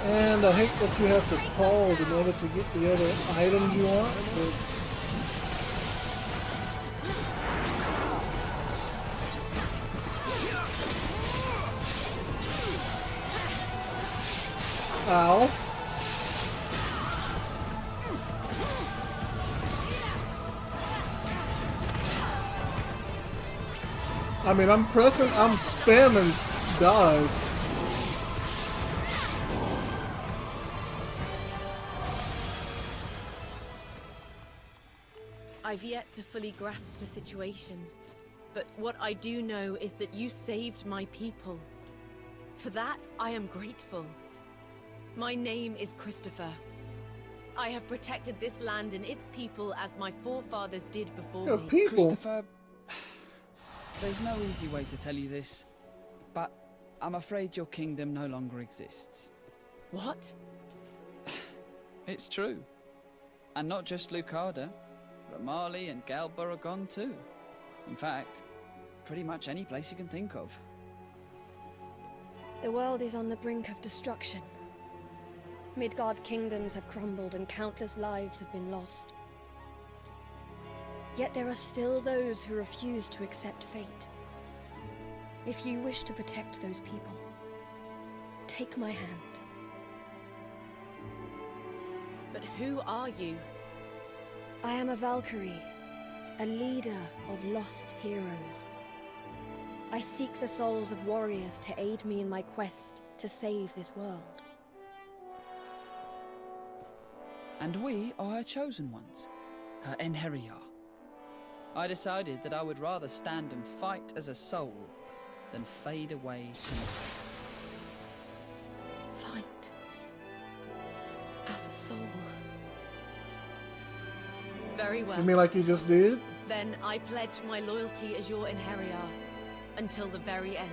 And I hate that you have to pause in order to get the other items you want. But ow. I mean, I'm spamming dive. I've yet to fully grasp the situation, but what I do know is that you saved my people. For that, I am grateful. My name is Christopher. I have protected this land and its people as my forefathers did before Your me. people. Christopher, there's no easy way to tell you this, but I'm afraid your kingdom no longer exists. What? It's true. And not just Lucada. Ramali and Galba are gone too. In fact, pretty much any place you can think of. The world is on the brink of destruction. Midgard kingdoms have crumbled and countless lives have been lost. Yet there are still those who refuse to accept fate. If you wish to protect those people, take my hand. But who are you? I am a Valkyrie, a leader of lost heroes. I seek the souls of warriors to aid me in my quest to save this world. And we are her chosen ones, her Enheriar. I decided that I would rather stand and fight as a soul than fade away to nothing. Fight. As a soul. Very well. You mean like you just did? Then I pledge my loyalty as your Inheriar until the very end.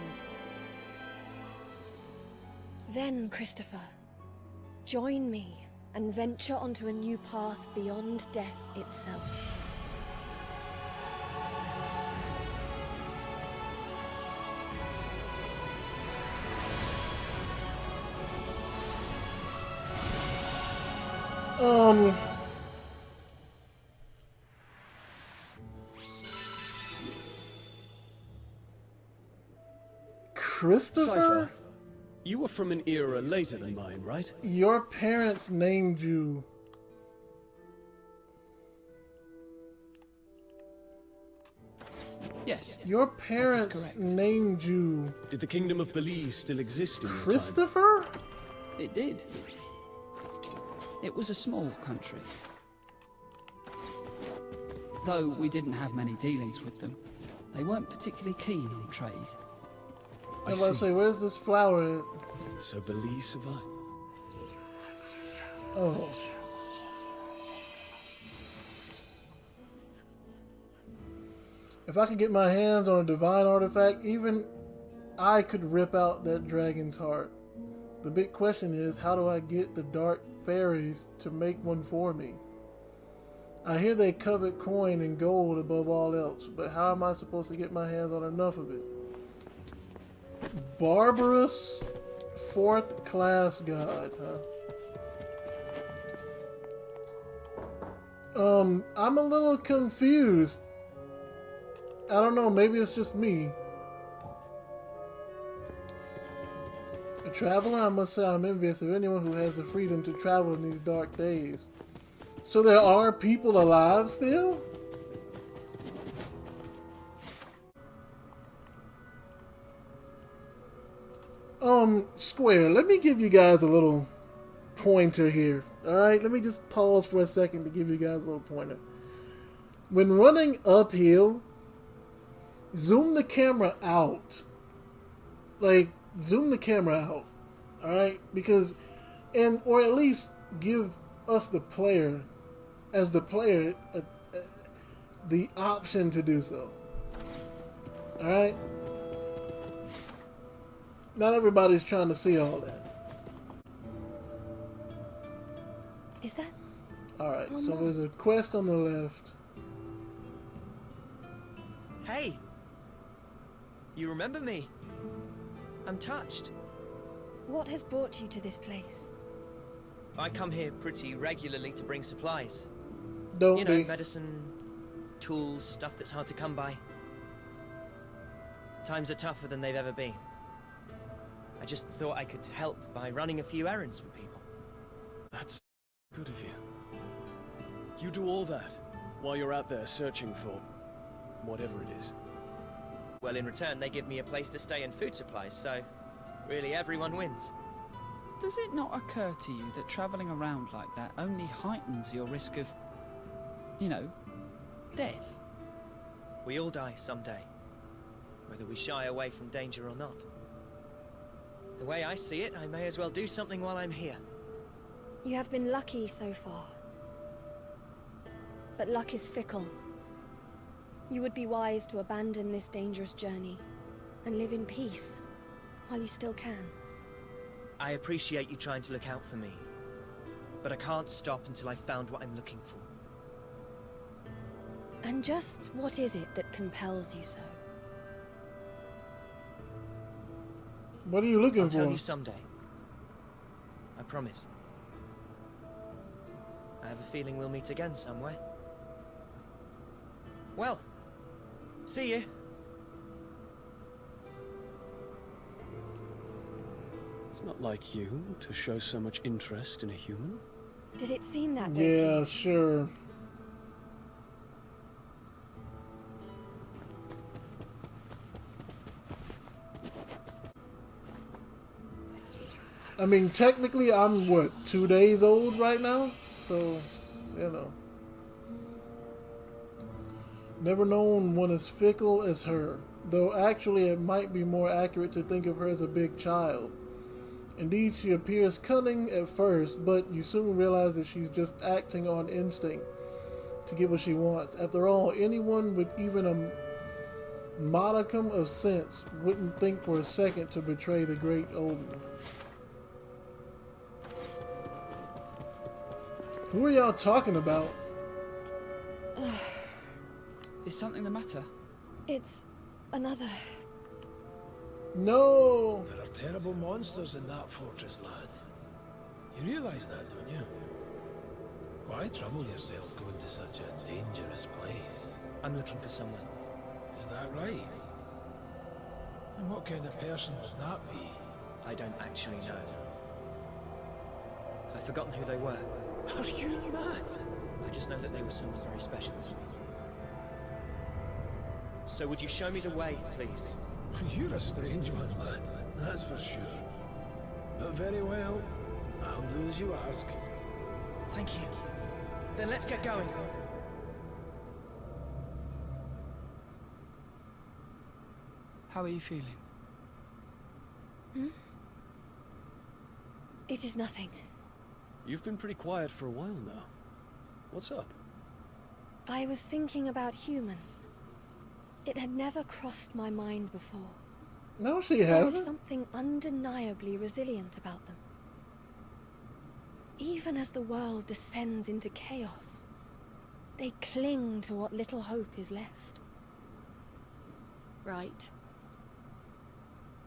Then, Christopher, join me and venture onto a new path beyond death itself. Christopher? Cypher, you were from an era later than mine, right? Your parents named you. Yes. Your that is parents correct. named you Did the Kingdom of Belize still exist in your time? Christopher? It did. It was a small country. Though we didn't have many dealings with them, they weren't particularly keen on trade. I was about to say, where's this flower at? So Belize survived. Oh. If I could get my hands on a divine artifact, even I could rip out that dragon's heart. The big question is, how do I get the dark fairies to make one for me? I hear they covet coin and gold above all else, but how am I supposed to get my hands on enough of it? Barbarous 4th class god, huh? I'm a little confused. I don't know, maybe it's just me. A traveler, I must say I'm envious of anyone who has the freedom to travel in these dark days. So there are people alive still? Square, let me give you guys a little pointer here. Alright, let me just pause for a second to give you guys a little pointer. When running uphill, zoom the camera out. Like, zoom the camera out. Alright? Because, or at least give us the player, as the player, the option to do so. Alright? Not everybody's trying to see all that. Is that? Alright, Oh, so no. there's a quest on the left. Hey! You remember me? I'm touched. What has brought you to this place? I come here pretty regularly to bring supplies. Don't You know, be. medicine, tools, stuff that's hard to come by. Times are tougher than they've ever been. I just thought I could help by running a few errands for people. That's good of you. You do all that while you're out there searching for whatever it is. Well, in return, they give me a place to stay and food supplies, so really everyone wins. Does it not occur to you that travelling around like that only heightens your risk of, you know, death? We all die someday, whether we shy away from danger or not. The way I see it, I may as well do something while I'm here. You have been lucky so far. But luck is fickle. You would be wise to abandon this dangerous journey and live in peace while you still can. I appreciate you trying to look out for me, but I can't stop until I've found what I'm looking for. And just what is it that compels you so? What are you looking I'll for? tell you someday. I promise. I have a feeling we'll meet again somewhere. Well, see you. It's not like you to show so much interest in a human. Did it seem that way to Yeah, you? sure. I mean, technically, I'm what, 2 days old right now? So, you know. Never known one as fickle as her. Though actually, it might be more accurate to think of her as a big child. Indeed, she appears cunning at first, but you soon realize that she's just acting on instinct to get what she wants. After all, anyone with even a modicum of sense wouldn't think for a second to betray the great old one. Who are y'all talking about? Is something the matter? It's another. No! There are terrible monsters in that fortress, lad. You realise that, don't you? Why trouble yourself going to such a dangerous place? I'm looking for someone. Is that right? And what kind of person would that be? I don't actually know. I've forgotten who they were. Are you mad? I just know that they were someone very special to me. So would you show me the way, please? You're a strange one, lad. That's for sure. But very well. I'll do as you ask. Thank you. Then let's get going. How are you feeling? It is nothing. You've been pretty quiet for a while now. What's up? I was thinking about humans. It had never crossed my mind before. No, she There was hasn't. something undeniably resilient about them. Even as the world descends into chaos, they cling to what little hope is left. Right.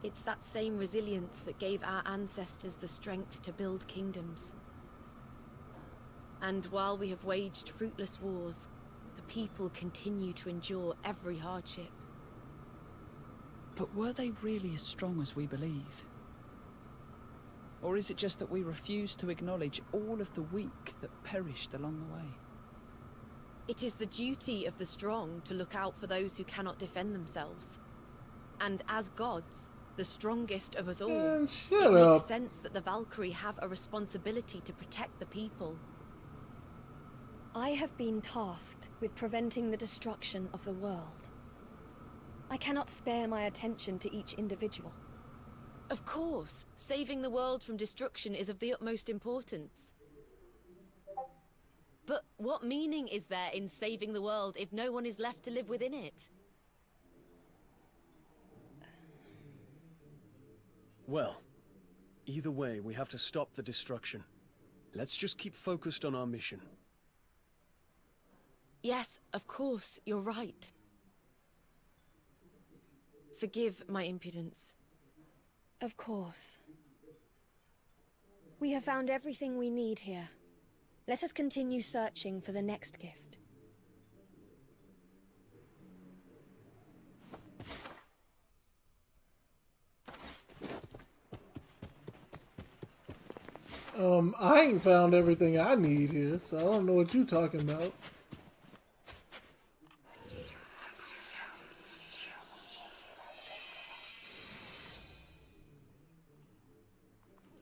It's that same resilience that gave our ancestors the strength to build kingdoms. And while we have waged fruitless wars, the people continue to endure every hardship. But were they really as strong as we believe? Or is it just that we refuse to acknowledge all of the weak that perished along the way? It is the duty of the strong to look out for those who cannot defend themselves. And as gods, the strongest of us all, Man, it shut up. makes sense that the Valkyrie have a responsibility to protect the people. I have been tasked with preventing the destruction of the world. I cannot spare my attention to each individual. Of course, saving the world from destruction is of the utmost importance. But what meaning is there in saving the world if no one is left to live within it? Well, either way, we have to stop the destruction. Let's just keep focused on our mission. Yes, of course, you're right. Forgive my impudence. Of course. We have found everything we need here. Let us continue searching for the next gift. I ain't found everything I need here, so I don't know what you talking about.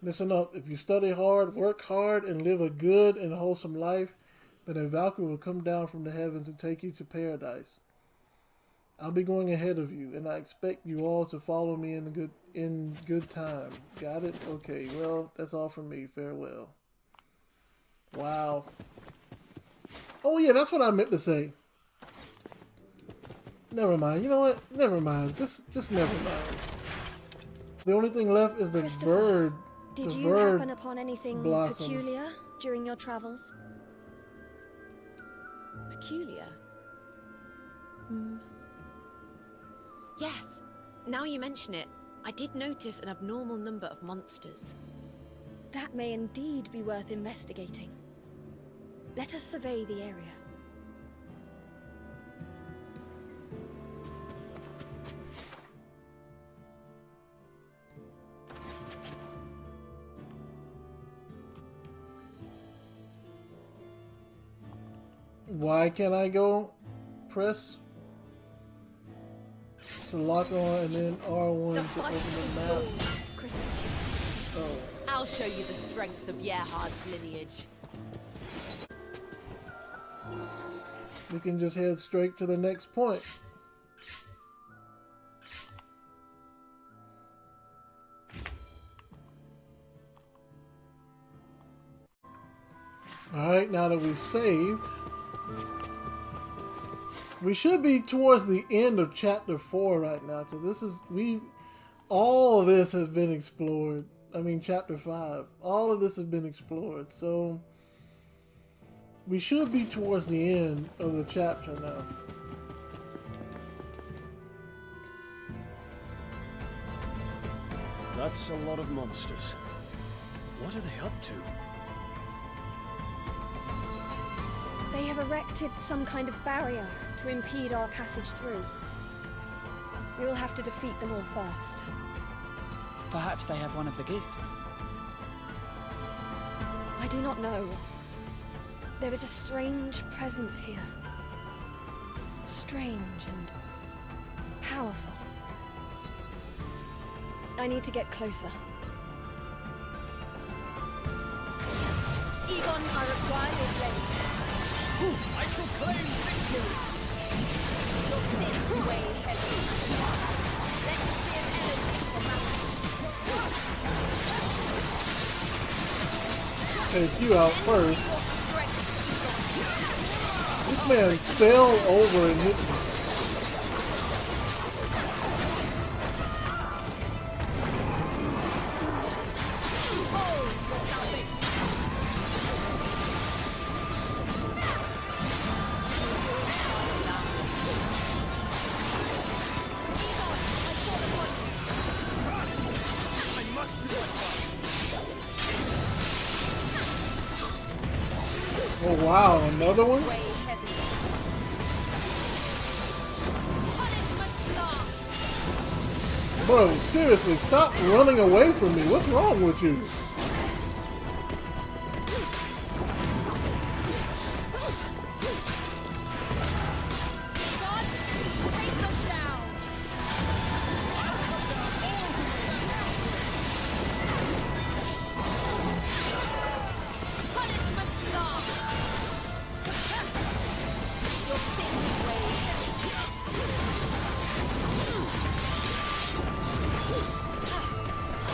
Listen up, if you study hard, work hard, and live a good and wholesome life, then a Valkyrie will come down from the heavens and take you to paradise. I'll be going ahead of you, and I expect you all to follow me in good time. Got it? Okay, well, that's all from me. Farewell. Wow. Oh yeah, that's what I meant to say. Never mind. You know what? Never mind. Just never mind. The only thing left is the Christopher, bird. Did the you bird happen upon anything blossom. peculiar during your travels? Peculiar? Yes. Now you mention it, I did notice an abnormal number of monsters. That may indeed be worth investigating. Let us survey the area. Why can't I go press to lock on and then R1 The to fight open is the map? yours, Christopher. Oh. I'll show you the strength of Yerhard's lineage. We can just head straight to the next point. Alright, now that we've saved, we should be towards the end of chapter 4 right now, because all of this has been explored. I mean, chapter 5. All of this has been explored, so We should be towards the end of the chapter now. That's a lot of monsters. What are they up to? They have erected some kind of barrier to impede our passage through. We will have to defeat them all first. Perhaps they have one of the gifts. I do not know. There is a strange presence here. Strange and powerful. I need to get closer. Egon, I require your blade. I shall claim victory! Your sin weigh heavy. Let us be an elegy for Valkyrie. Take you out first. This man fell over and hit me. Oh wow, another one? Bro, seriously, stop running away from me. What's wrong with you?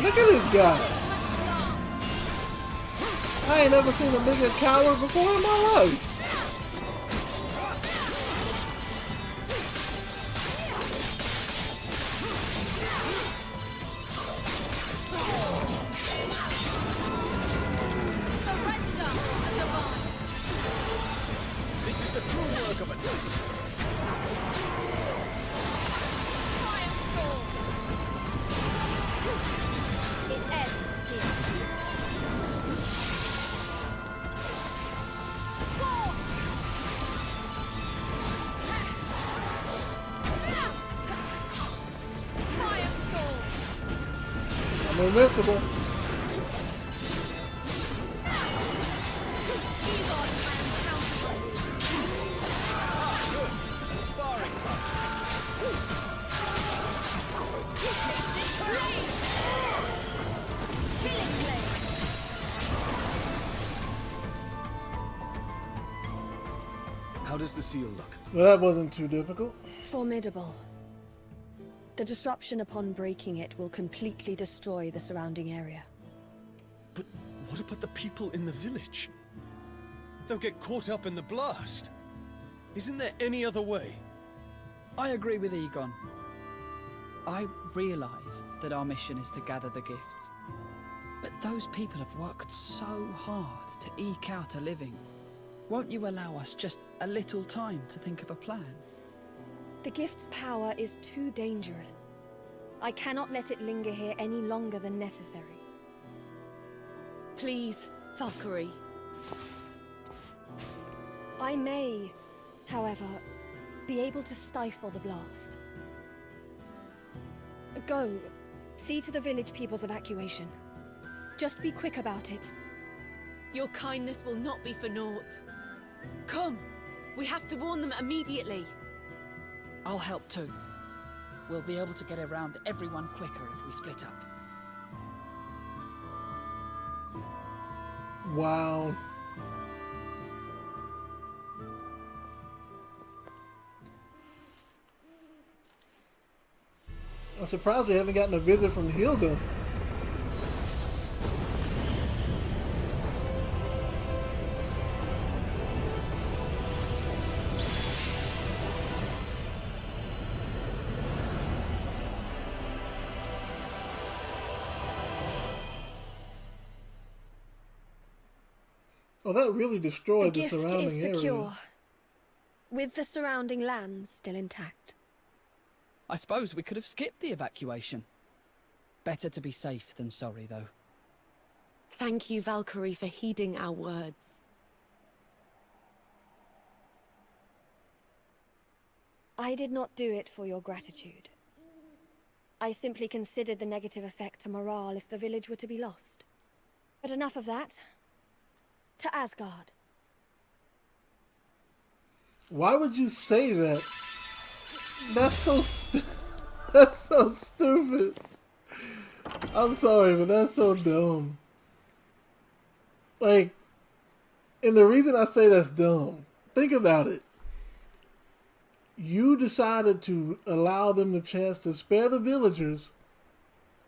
Look at this guy. I ain't never seen a bigger coward before in my life. This is the true work of it. I'm invincible. How does the seal look? Well, that wasn't too difficult. Formidable. The disruption upon breaking it will completely destroy the surrounding area. But what about the people in the village? They'll get caught up in the blast. Isn't there any other way? I agree with Egon. I realise that our mission is to gather the gifts. But those people have worked so hard to eke out a living. Won't you allow us just a little time to think of a plan? The gift's power is too dangerous. I cannot let it linger here any longer than necessary. Please, Valkyrie. I may, however, be able to stifle the blast. Go, see to the village people's evacuation. Just be quick about it. Your kindness will not be for naught. Come, we have to warn them immediately. I'll help too. We'll be able to get around everyone quicker if we split up. Wow. I'm surprised we haven't gotten a visit from Hilde. Oh, that really The destroyed the gift surrounding is secure, area. with the surrounding lands still intact. I suppose we could have skipped the evacuation. Better to be safe than sorry, though. Thank you, Valkyrie, for heeding our words. I did not do it for your gratitude. I simply considered the negative effect to morale if the village were to be lost. But enough of that. To Asgard. Why would you say that? That's so that's so stupid. I'm sorry, but that's so dumb. Like, and the reason I say that's dumb, think about it. You decided to allow them the chance to spare the villagers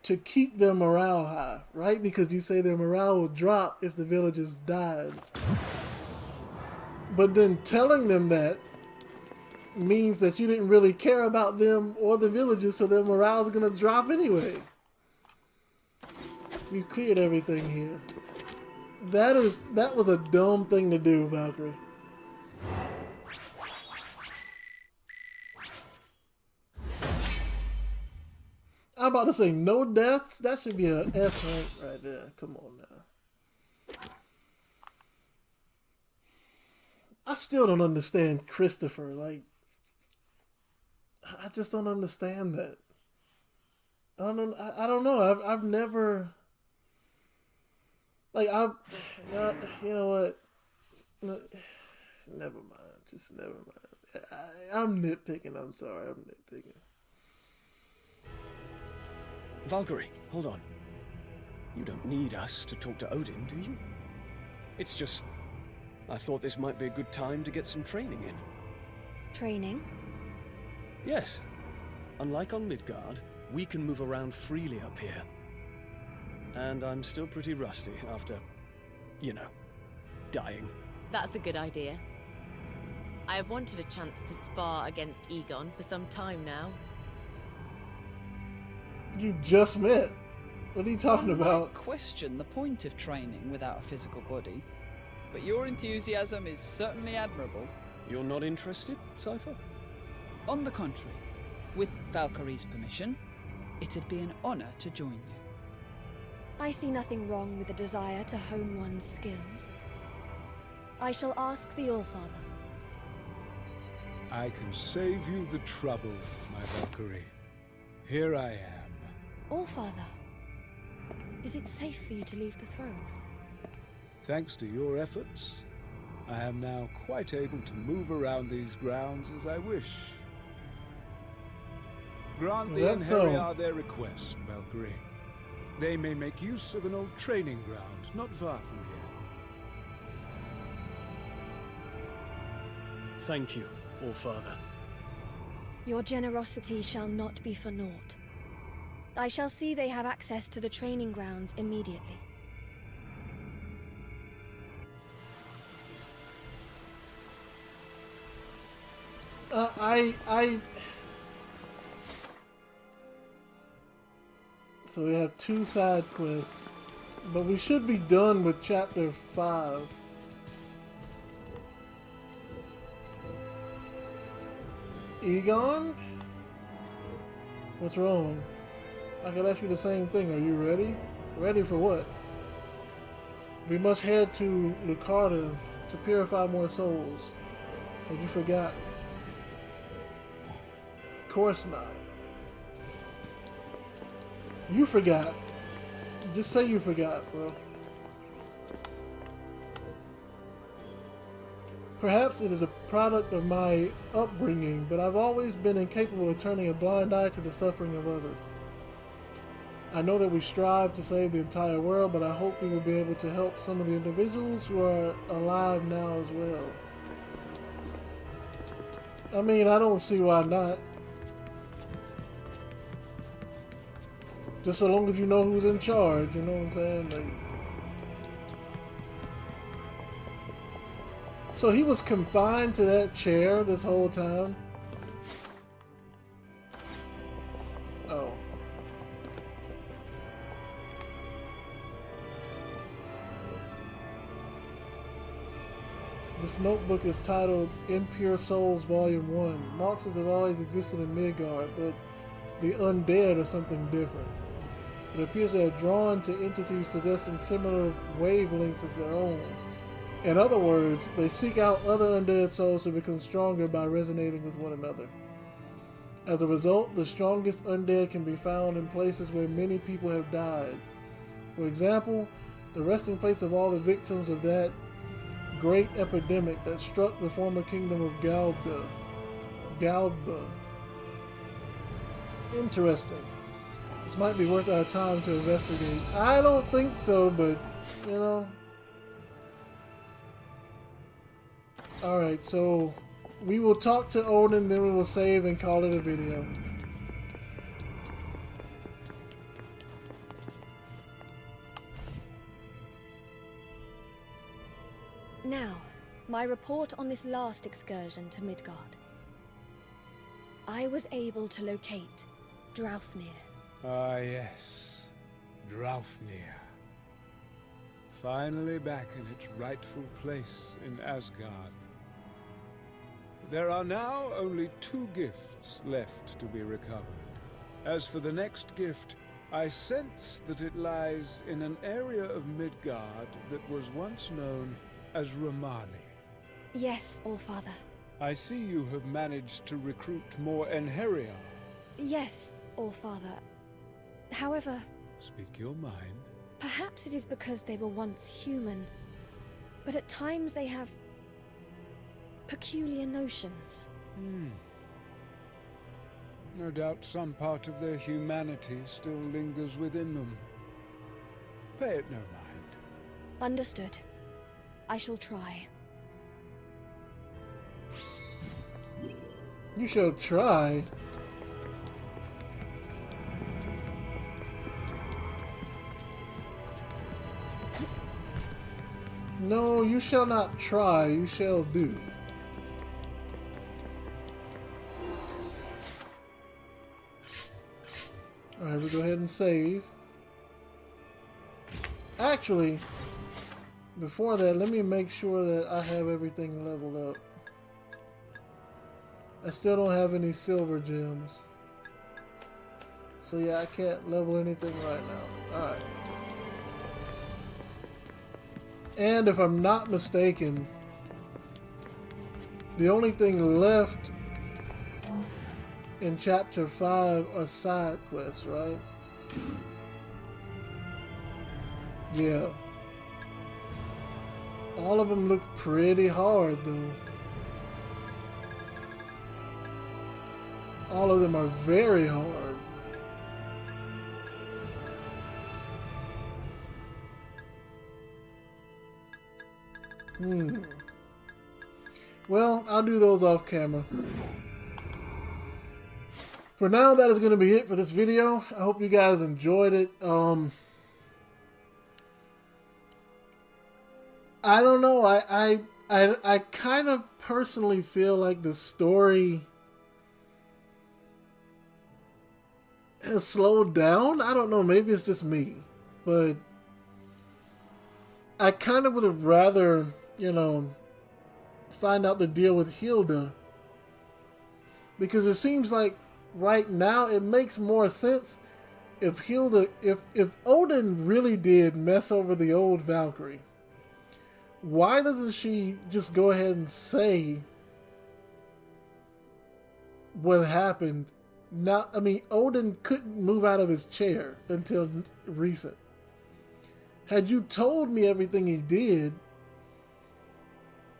to keep their morale high, right? Because you say their morale would drop if the villagers died. But then telling them that means that you didn't really care about them or the villagers, so their morale is going to drop anyway. We've cleared everything here. That was a dumb thing to do, Valkyrie. I'm about to say no deaths. That should be a S rank right there. Come on now. I still don't understand Christopher. Like, I just don't understand that. I don't know. I've never. Like, you know what? Never mind. Just never mind. I'm nitpicking. I'm sorry. I'm nitpicking. Valkyrie, hold on. You don't need us to talk to Odin, do you? It's just... I thought this might be a good time to get some training in. Training? Yes. Unlike on Midgard, we can move around freely up here. And I'm still pretty rusty after, you know, dying. That's a good idea. I have wanted a chance to spar against Egon for some time now. You just met. What are you talking about? I question the point of training without a physical body, but your enthusiasm is certainly admirable. You're not interested, Cypher? On the contrary, with Valkyrie's permission, it'd be an honor to join you. I see nothing wrong with a desire to hone one's skills. I shall ask the Allfather. I can save you the trouble, my Valkyrie. Here I am. Allfather, is it safe for you to leave the throne? Thanks to your efforts, I am now quite able to move around these grounds as I wish. Grant the Enheria their request, Valkyrie. They may make use of an old training ground not far from here. Thank you, Allfather. Your generosity shall not be for naught. I shall see they have access to the training grounds immediately. So we have 2 side quests, but we should be done with chapter 5. Egon? What's wrong? I could ask you the same thing. Are you ready? Ready for what? We must head to Lucarda to purify more souls. Had you forgot? Of course not. You forgot. Just say you forgot, bro. Perhaps it is a product of my upbringing, but I've always been incapable of turning a blind eye to the suffering of others. I know that we strive to save the entire world, but I hope we will be able to help some of the individuals who are alive now as well. I mean, I don't see why not. Just so long as you know who's in charge, you know what I'm saying? Like, so he was confined to that chair this whole time? Oh. This notebook is titled Impure Souls Volume 1. Monsters have always existed in Midgard, but the undead are something different. It appears they are drawn to entities possessing similar wavelengths as their own. In other words, they seek out other undead souls to become stronger by resonating with one another. As a result, the strongest undead can be found in places where many people have died. For example, the resting place of all the victims of that great epidemic that struck the former kingdom of Galdba. Interesting. This might be worth our time to investigate. I don't think so, but, you know. Alright, so we will talk to Odin, then we will save and call it a video. Now, my report on this last excursion to Midgard. I was able to locate Draupnir. Ah, yes. Draupnir. Finally back in its rightful place in Asgard. There are now only 2 gifts left to be recovered. As for the next gift, I sense that it lies in an area of Midgard that was once known as Ramali. Yes, Allfather. I see you have managed to recruit more Enheria. Yes, Allfather. However... Speak your mind. Perhaps it is because they were once human, but at times they have peculiar notions. No doubt some part of their humanity still lingers within them. Pay it no mind. Understood. I shall try. You shall try. No, you shall not try, you shall do. Alright, we'll go ahead and save. Actually, before that, let me make sure that I have everything leveled up. I still don't have any silver gems. So yeah, I can't level anything right now. Alright. And if I'm not mistaken, the only thing left in chapter 5 are side quests, right? Yeah. All of them look pretty hard though. All of them are very hard. Well, I'll do those off camera. For now, that is going to be it for this video. I hope you guys enjoyed it. I don't know. I kind of personally feel like the story has slowed down. I don't know. Maybe it's just me, but I kind of would have rather, you know, find out the deal with Hilde, because it seems like right now it makes more sense if Hilde, if Odin really did mess over the old Valkyrie, why doesn't she just go ahead and say what happened? Now, I mean, Odin couldn't move out of his chair until recent. Had you told me everything he did,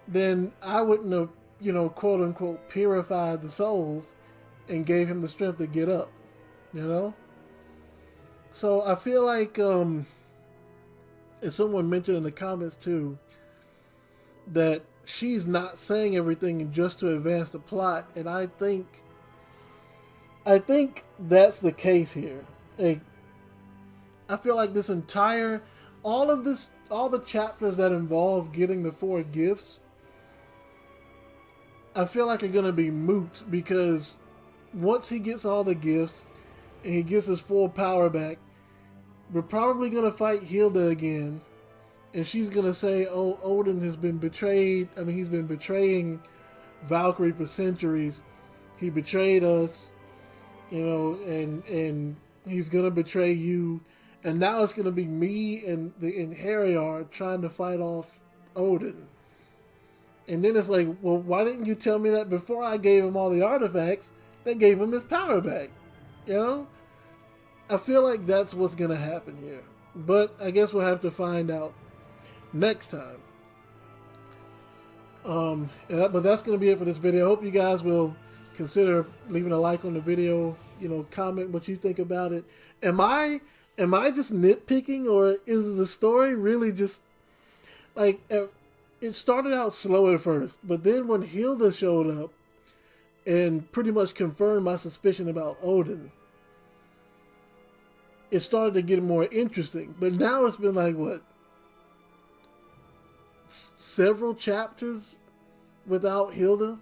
then I wouldn't have, you know, quote unquote, purified the souls and gave him the strength to get up, you know? So I feel like, as someone mentioned in the comments too, that she's not saying everything just to advance the plot, and I think that's the case here. Like, I feel like this entire, all the chapters that involve getting the 4 gifts, I feel like are going to be moot, because once he gets all the gifts and he gets his full power back, we're probably going to fight Hilde again, and she's gonna say, "Oh, Odin has been betrayed. I mean, he's been betraying Valkyrie for centuries. He betrayed us, you know, and he's gonna betray you. And now it's gonna be me and Heriar trying to fight off Odin." And then it's like, well, why didn't you tell me that before I gave him all the artifacts that gave him his power back? You know? I feel like that's what's going to happen here. But I guess we'll have to find out next time. But that's going to be it for this video. I hope you guys will consider leaving a like on the video. You know, comment what you think about it. Am I just nitpicking, or is the story really just like... It started out slow at first, but then when Hilde showed up and pretty much confirmed my suspicion about Odin, it started to get more interesting. But now it's been like, what, several chapters without Hilde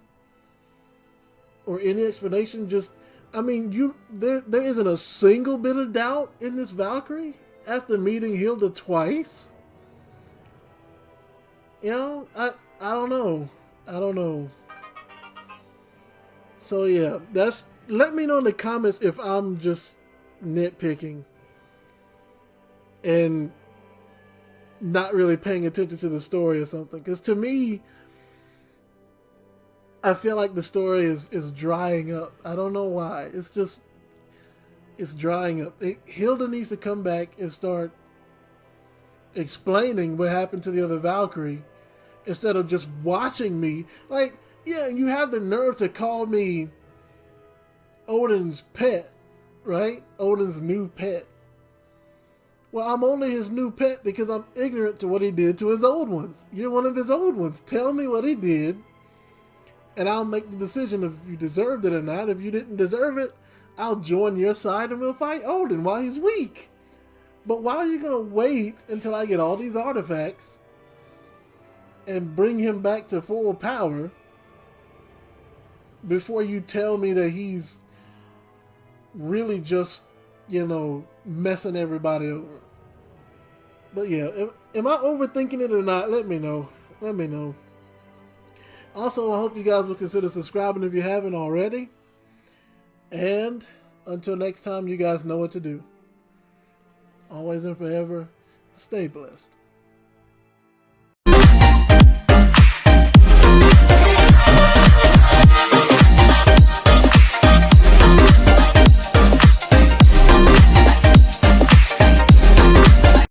or any explanation? Just, I mean, there isn't a single bit of doubt in this Valkyrie after meeting Hilde twice. You know, I don't know. I don't know. So yeah, let me know in the comments if I'm just nitpicking and not really paying attention to the story or something. Because to me, I feel like the story is drying up. I don't know why. It's drying up. Hilde needs to come back and start explaining what happened to the other Valkyrie instead of just watching me. Like, yeah, you have the nerve to call me Odin's pet, right? Odin's new pet. Well, I'm only his new pet because I'm ignorant to what he did to his old ones. You're one of his old ones. Tell me what he did, and I'll make the decision if you deserved it or not. If you didn't deserve it, I'll join your side and we'll fight Odin while he's weak. But why are you going to wait until I get all these artifacts and bring him back to full power before you tell me that he's really just, you know, messing everybody over? But yeah, am I overthinking it or not? Let me know. Let me know. Also, I hope you guys will consider subscribing if you haven't already. And until next time, you guys know what to do. Always and forever, stay blessed.